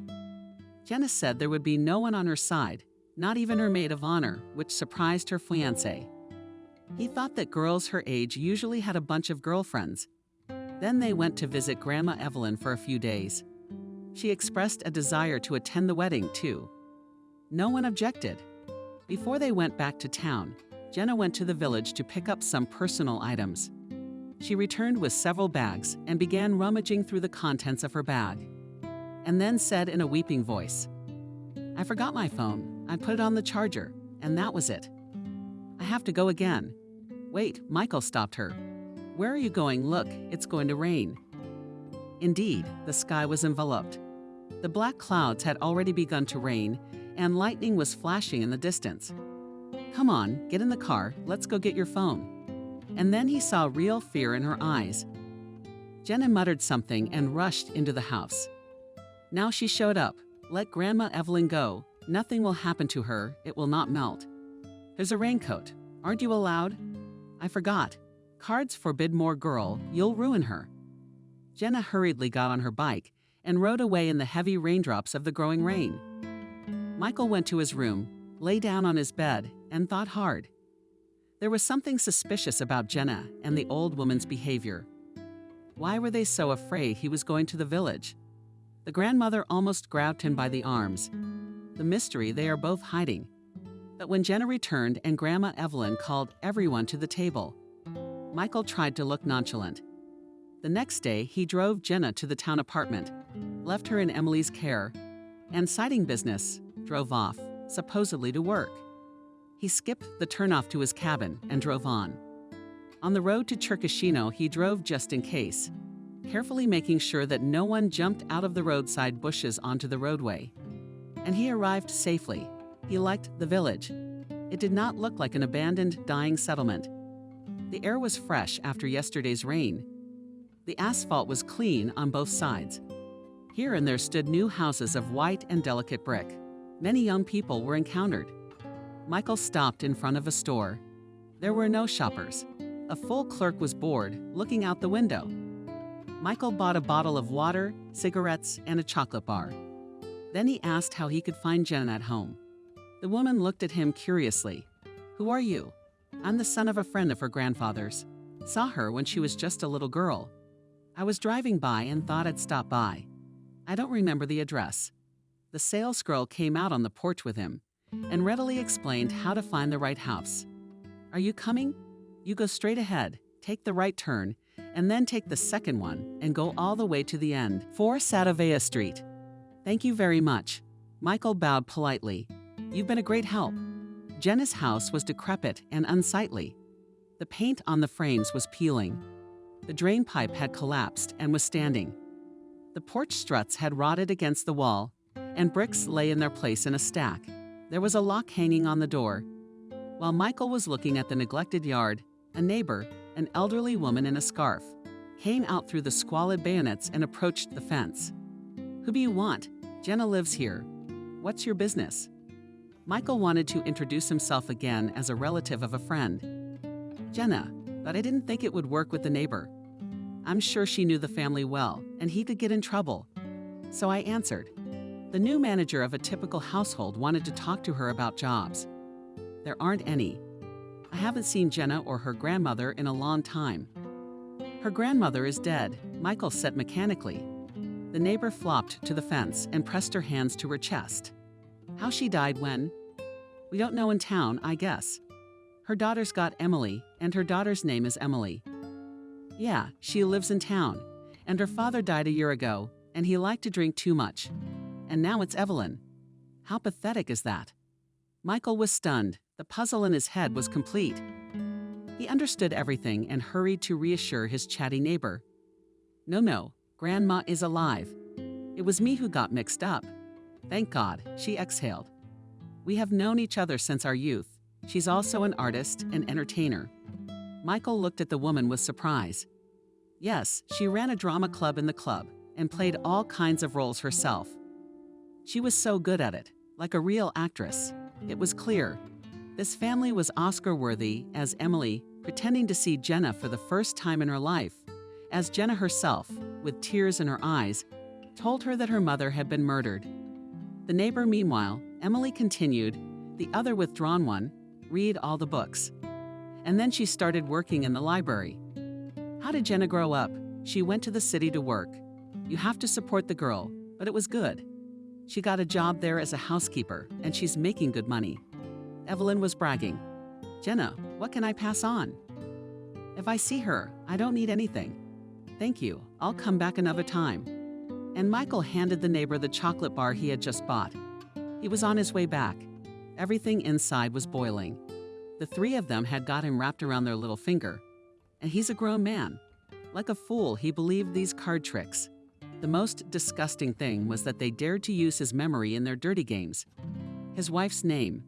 Jenna said there would be no one on her side, not even her maid of honor, which surprised her fiancé. He thought that girls her age usually had a bunch of girlfriends. Then they went to visit Grandma Evelyn for a few days. She expressed a desire to attend the wedding, too. No one objected. Before they went back to town, Jenna went to the village to pick up some personal items. She returned with several bags and began rummaging through the contents of her bag, and then said in a weeping voice, "I forgot my phone. I put it on the charger, and that was it. I have to go again." "Wait," Michael stopped her. "Where are you going? Look, it's going to rain." Indeed, the sky was enveloped. The black clouds had already begun to rain, and lightning was flashing in the distance. "Come on, get in the car, let's go get your phone." And then he saw real fear in her eyes. Jenna muttered something and rushed into the house. Now she showed up. "Let Grandma Evelyn go. Nothing will happen to her, it will not melt. There's a raincoat. Aren't you allowed?" "I forgot. Cards forbid more girl, you'll ruin her." Jenna hurriedly got on her bike and rode away in the heavy raindrops of the growing rain. Michael went to his room, lay down on his bed, and thought hard. There was something suspicious about Jenna and the old woman's behavior. Why were they so afraid he was going to the village? The grandmother almost grabbed him by the arms. The mystery they are both hiding. But when Jenna returned and Grandma Evelyn called everyone to the table, Michael tried to look nonchalant. The next day, he drove Jenna to the town apartment, left her in Emily's care, and citing business, drove off, supposedly to work. He skipped the turnoff to his cabin and drove on. On the road to Cherkashino, he drove just in case, carefully making sure that no one jumped out of the roadside bushes onto the roadway. And he arrived safely. He liked the village. It did not look like an abandoned, dying settlement. The air was fresh after yesterday's rain. The asphalt was clean on both sides. Here and there stood new houses of white and delicate brick. Many young people were encountered. Michael stopped in front of a store. There were no shoppers. A full clerk was bored, looking out the window. Michael bought a bottle of water, cigarettes, and a chocolate bar. Then he asked how he could find Jenna at home. The woman looked at him curiously. "Who are you?" "I'm the son of a friend of her grandfather's. Saw her when she was just a little girl. I was driving by and thought I'd stop by. I don't remember the address." The salesgirl came out on the porch with him and readily explained how to find the right house. "Are you coming? You go straight ahead, take the right turn, and then take the second one and go all the way to the end, 4 Sadovea Street." "Thank you very much." Michael bowed politely. "You've been a great help." Jenna's house was decrepit and unsightly. The paint on the frames was peeling. The drain pipe had collapsed and was standing. The porch struts had rotted against the wall, and bricks lay in their place in a stack. There was a lock hanging on the door. While Michael was looking at the neglected yard, a neighbor, an elderly woman in a scarf, came out through the squalid bayonets and approached the fence. "Who do you want? Jenna lives here. What's your business?" Michael wanted to introduce himself again as a relative of a friend. "Jenna, but I didn't think it would work with the neighbor. I'm sure she knew the family well, and he could get in trouble." So I answered. The new manager of a typical household wanted to talk to her about jobs. There aren't any. I haven't seen Jenna or her grandmother in a long time. "Her grandmother is dead," Michael said mechanically. The neighbor flopped to the fence and pressed her hands to her chest. "How she died when?" "We don't know in town, I guess. Her daughter's got Emily, and her daughter's name is Emily." "Yeah, she lives in town, and her father died a year ago, and he liked to drink too much. And now it's Evelyn. How pathetic is that?" Michael was stunned. The puzzle in his head was complete. He understood everything and hurried to reassure his chatty neighbor. No, Grandma is alive. It was me who got mixed up. Thank God," she exhaled. "We have known each other since our youth. She's also an artist and entertainer." Michael looked at the woman with surprise. Yes, she ran a drama club in the club and played all kinds of roles herself. She was so good at it, like a real actress. It was clear. This family was Oscar-worthy as Emily, pretending to see Jenna for the first time in her life, as Jenna herself, with tears in her eyes, told her that her mother had been murdered. The neighbor, meanwhile, Emily continued, the other withdrawn one, read all the books. And then she started working in the library. "How did Jenna grow up? She went to the city to work. You have to support the girl. but it was good. She got a job there as a housekeeper, and she's making good money. Evelyn was bragging. Jenna, what can I pass on? If I see her, I don't need anything. Thank you, I'll come back another time. And Michael handed the neighbor the chocolate bar he had just bought. He was on his way back. Everything inside was boiling. The three of them had got him wrapped around their little finger. And he's a grown man. Like a fool, he believed these card tricks. The most disgusting thing was that they dared to use his memory in their dirty games. His wife's name.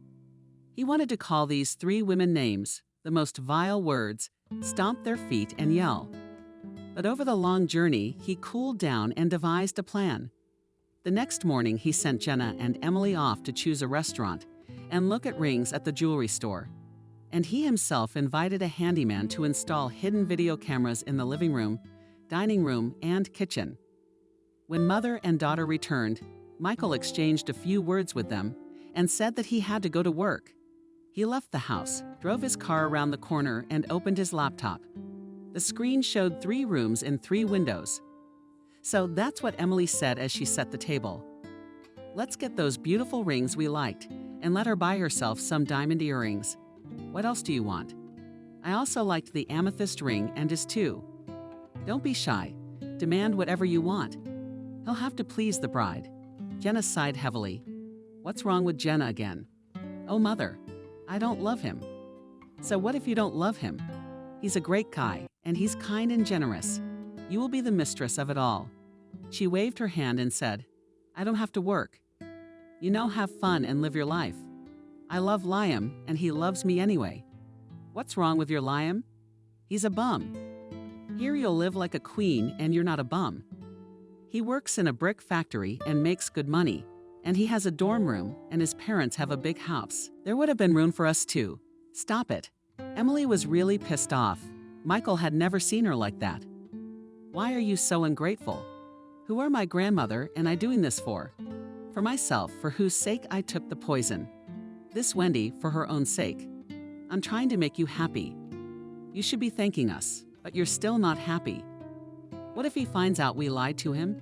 He wanted to call these three women names, the most vile words, stomp their feet and yell. But over the long journey, he cooled down and devised a plan. The next morning, he sent Jenna and Emily off to choose a restaurant and look at rings at the jewelry store. And he himself invited a handyman to install hidden video cameras in the living room, dining room, and kitchen. When mother and daughter returned, Michael exchanged a few words with them and said that he had to go to work. He left the house, drove his car around the corner, and opened his laptop. The screen showed 3 rooms and 3 windows. So that's what Emily said as she set the table. Let's get those beautiful rings we liked and let her buy herself some diamond earrings. What else do you want? I also liked the amethyst ring and his too. Don't be shy. Demand whatever you want. He'll have to please the bride. Jenna sighed heavily. What's wrong with Jenna again? Oh, mother, I don't love him. So what if you don't love him? He's a great guy, and he's kind and generous. You will be the mistress of it all. She waved her hand and said, I don't have to work. You know, have fun and live your life. I love Liam, and he loves me anyway. What's wrong with your Liam? He's a bum. Here you'll live like a queen, and you're not a bum. He works in a brick factory and makes good money, and he has a dorm room, and his parents have a big house. There would have been room for us too. Stop it. Emily was really pissed off. Michael had never seen her like that. Why are you so ungrateful? Who are my grandmother and I doing this for? For myself, for whose sake I took the poison. This Wendy, for her own sake. I'm trying to make you happy. You should be thanking us, but you're still not happy. What if he finds out we lied to him?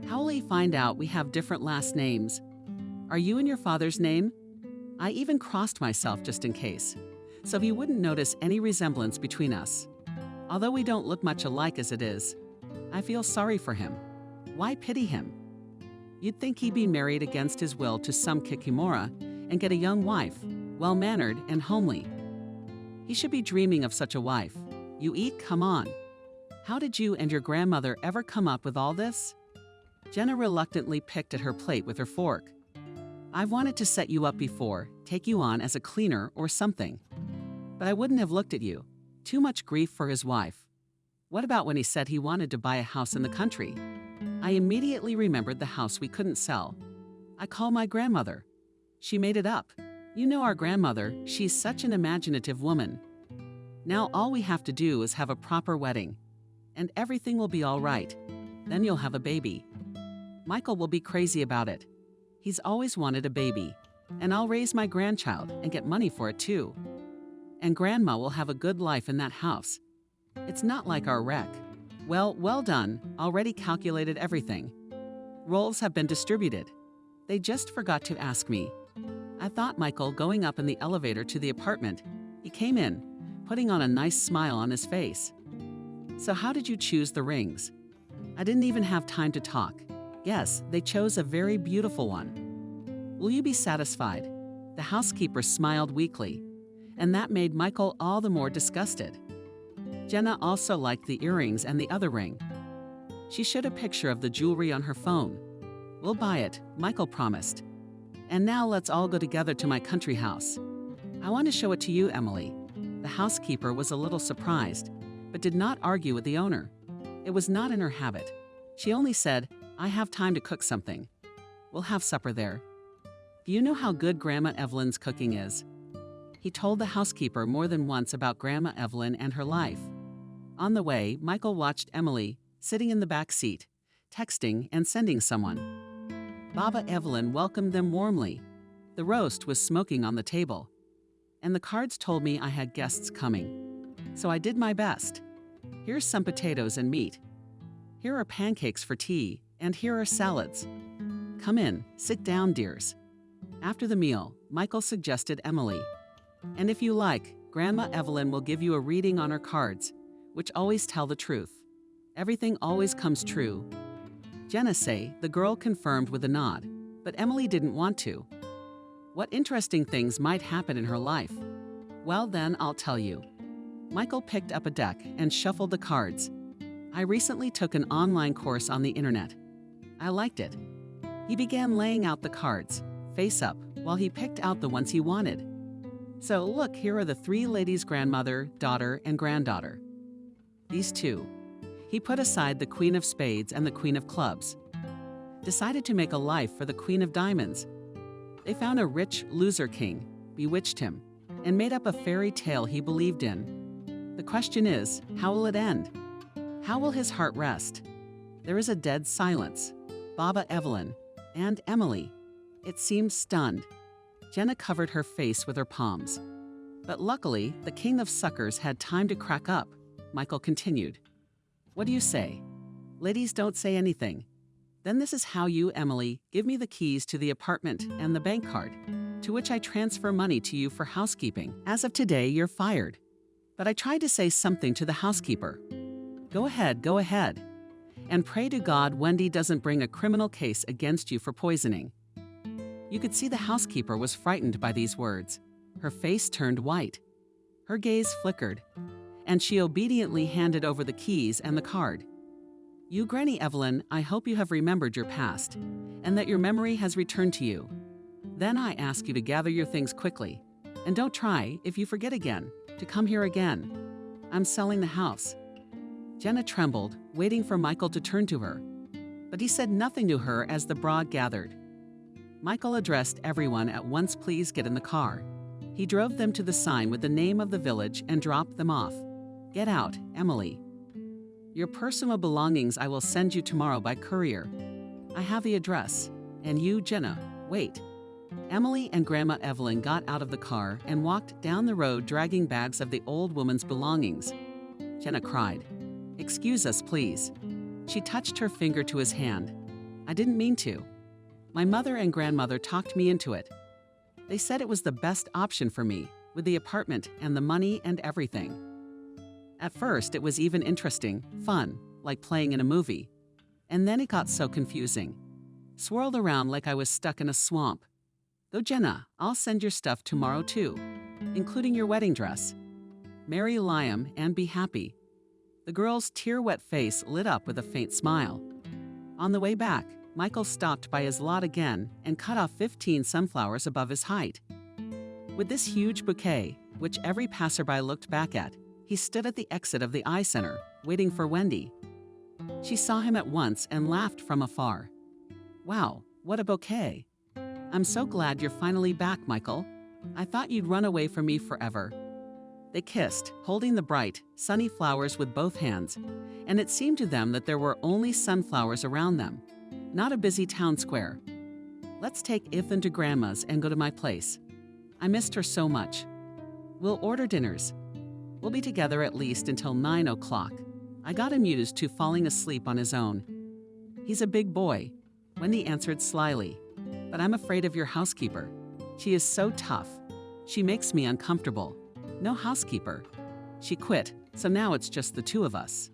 How will he find out we have different last names? Are you in your father's name? I even crossed myself just in case, so he wouldn't notice any resemblance between us. Although we don't look much alike as it is, I feel sorry for him. Why pity him? You'd think he'd be married against his will to some kikimora and get a young wife, well-mannered and homely. He should be dreaming of such a wife. You eat, come on. How did you and your grandmother ever come up with all this? Jenna reluctantly picked at her plate with her fork. I've wanted to set you up before, take you on as a cleaner or something. But I wouldn't have looked at you. Too much grief for his wife. What about when he said he wanted to buy a house in the country? I immediately remembered the house we couldn't sell. I called my grandmother. She made it up. You know our grandmother, she's such an imaginative woman. Now all we have to do is have a proper wedding. And everything will be all right. Then you'll have a baby. Michael will be crazy about it. He's always wanted a baby. And I'll raise my grandchild and get money for it too. And Grandma will have a good life in that house. It's not like our wreck. Well done. Already calculated everything. Roles have been distributed. They just forgot to ask me. I thought Michael going up in the elevator to the apartment. He came in, putting on a nice smile on his face. So how did you choose the rings? I didn't even have time to talk. Yes, they chose a very beautiful one. Will you be satisfied? The housekeeper smiled weakly, and that made Michael all the more disgusted. Jenna also liked the earrings and the other ring. She showed a picture of the jewelry on her phone. We'll buy it, Michael promised. And now let's all go together to my country house. I want to show it to you, Emily. The housekeeper was a little surprised, but did not argue with the owner. It was not in her habit. She only said, I have time to cook something. We'll have supper there. Do you know how good Grandma Evelyn's cooking is? He told the housekeeper more than once about Grandma Evelyn and her life. On the way, Michael watched Emily, sitting in the back seat, texting and sending someone. Baba Evelyn welcomed them warmly. The roast was smoking on the table. And the cards told me I had guests coming. So I did my best. Here's some potatoes and meat. Here are pancakes for tea, and here are salads. Come in, sit down, dears. After the meal, Michael suggested Emily. And if you like, Grandma Evelyn will give you a reading on her cards, which always tell the truth. Everything always comes true. Jenna say the girl confirmed with a nod, but Emily didn't want to. What interesting things might happen in her life? Well then, I'll tell you. Michael picked up a deck and shuffled the cards. I recently took an online course on the internet. I liked it. He began laying out the cards, face up, while he picked out the ones he wanted. So look, here are the three ladies: grandmother, daughter, and granddaughter. These two. He put aside the Queen of Spades and the Queen of Clubs. Decided to make a life for the Queen of Diamonds. They found a rich loser king, bewitched him, and made up a fairy tale he believed in. The question is, how will it end? How will his heart rest? There is a dead silence. Baba Evelyn and Emily. It seemed stunned. Jenna covered her face with her palms. But luckily, the king of suckers had time to crack up. Michael continued. What do you say? Ladies, don't say anything. Then this is how you, Emily, give me the keys to the apartment and the bank card, to which I transfer money to you for housekeeping. As of today, you're fired. But I tried to say something to the housekeeper. Go ahead. And pray to God Wendy doesn't bring a criminal case against you for poisoning. You could see the housekeeper was frightened by these words. Her face turned white. Her gaze flickered, and she obediently handed over the keys and the card. You, Granny Evelyn, I hope you have remembered your past, and that your memory has returned to you. Then I ask you to gather your things quickly, and don't try, if you forget again, to come here again. I'm selling the house. Jenna trembled, waiting for Michael to turn to her. But he said nothing to her as the brood gathered. Michael addressed everyone at once. Please get in the car. He drove them to the sign with the name of the village and dropped them off. Get out, Emily. Your personal belongings I will send you tomorrow by courier. I have the address. And you, Jenna, wait. Emily and Grandma Evelyn got out of the car and walked down the road dragging bags of the old woman's belongings. Jenna cried. Excuse us, please. She touched her finger to his hand. I didn't mean to. My mother and grandmother talked me into it. They said it was the best option for me, with the apartment and the money and everything. At first, it was even interesting, fun, like playing in a movie. And then it got so confusing. Swirled around like I was stuck in a swamp. Go, Jenna, I'll send your stuff tomorrow too, including your wedding dress. Marry Liam and be happy. The girl's tear-wet face lit up with a faint smile. On the way back, Michael stopped by his lot again and cut off 15 sunflowers above his height. With this huge bouquet, which every passerby looked back at, he stood at the exit of the eye center, waiting for Wendy. She saw him at once and laughed from afar. Wow, what a bouquet. I'm so glad you're finally back, Michael. I thought you'd run away from me forever. They kissed, holding the bright, sunny flowers with both hands, and it seemed to them that there were only sunflowers around them, not a busy town square. Let's take Ethan to Grandma's and go to my place. I missed her so much. We'll order dinners. We'll be together at least until 9 o'clock. I got him used to falling asleep on his own. He's a big boy, Wendy answered slyly. But I'm afraid of your housekeeper. She is so tough. She makes me uncomfortable. No housekeeper. She quit, so now it's just the two of us.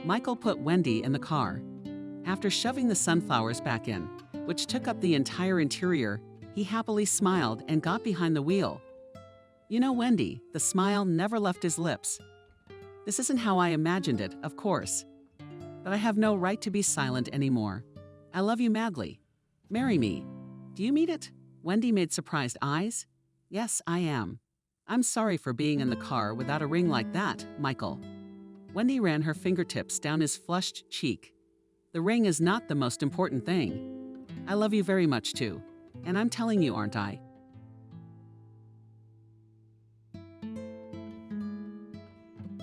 Michael put Wendy in the car. After shoving the sunflowers back in, which took up the entire interior, he happily smiled and got behind the wheel. You know, Wendy, the smile never left his lips. This isn't how I imagined it, of course. But I have no right to be silent anymore. I love you madly. Marry me. Do you mean it? Wendy made surprised eyes. Yes, I am. I'm sorry for being in the car without a ring like that, Michael. Wendy ran her fingertips down his flushed cheek. The ring is not the most important thing. I love you very much too. And I'm telling you, aren't I?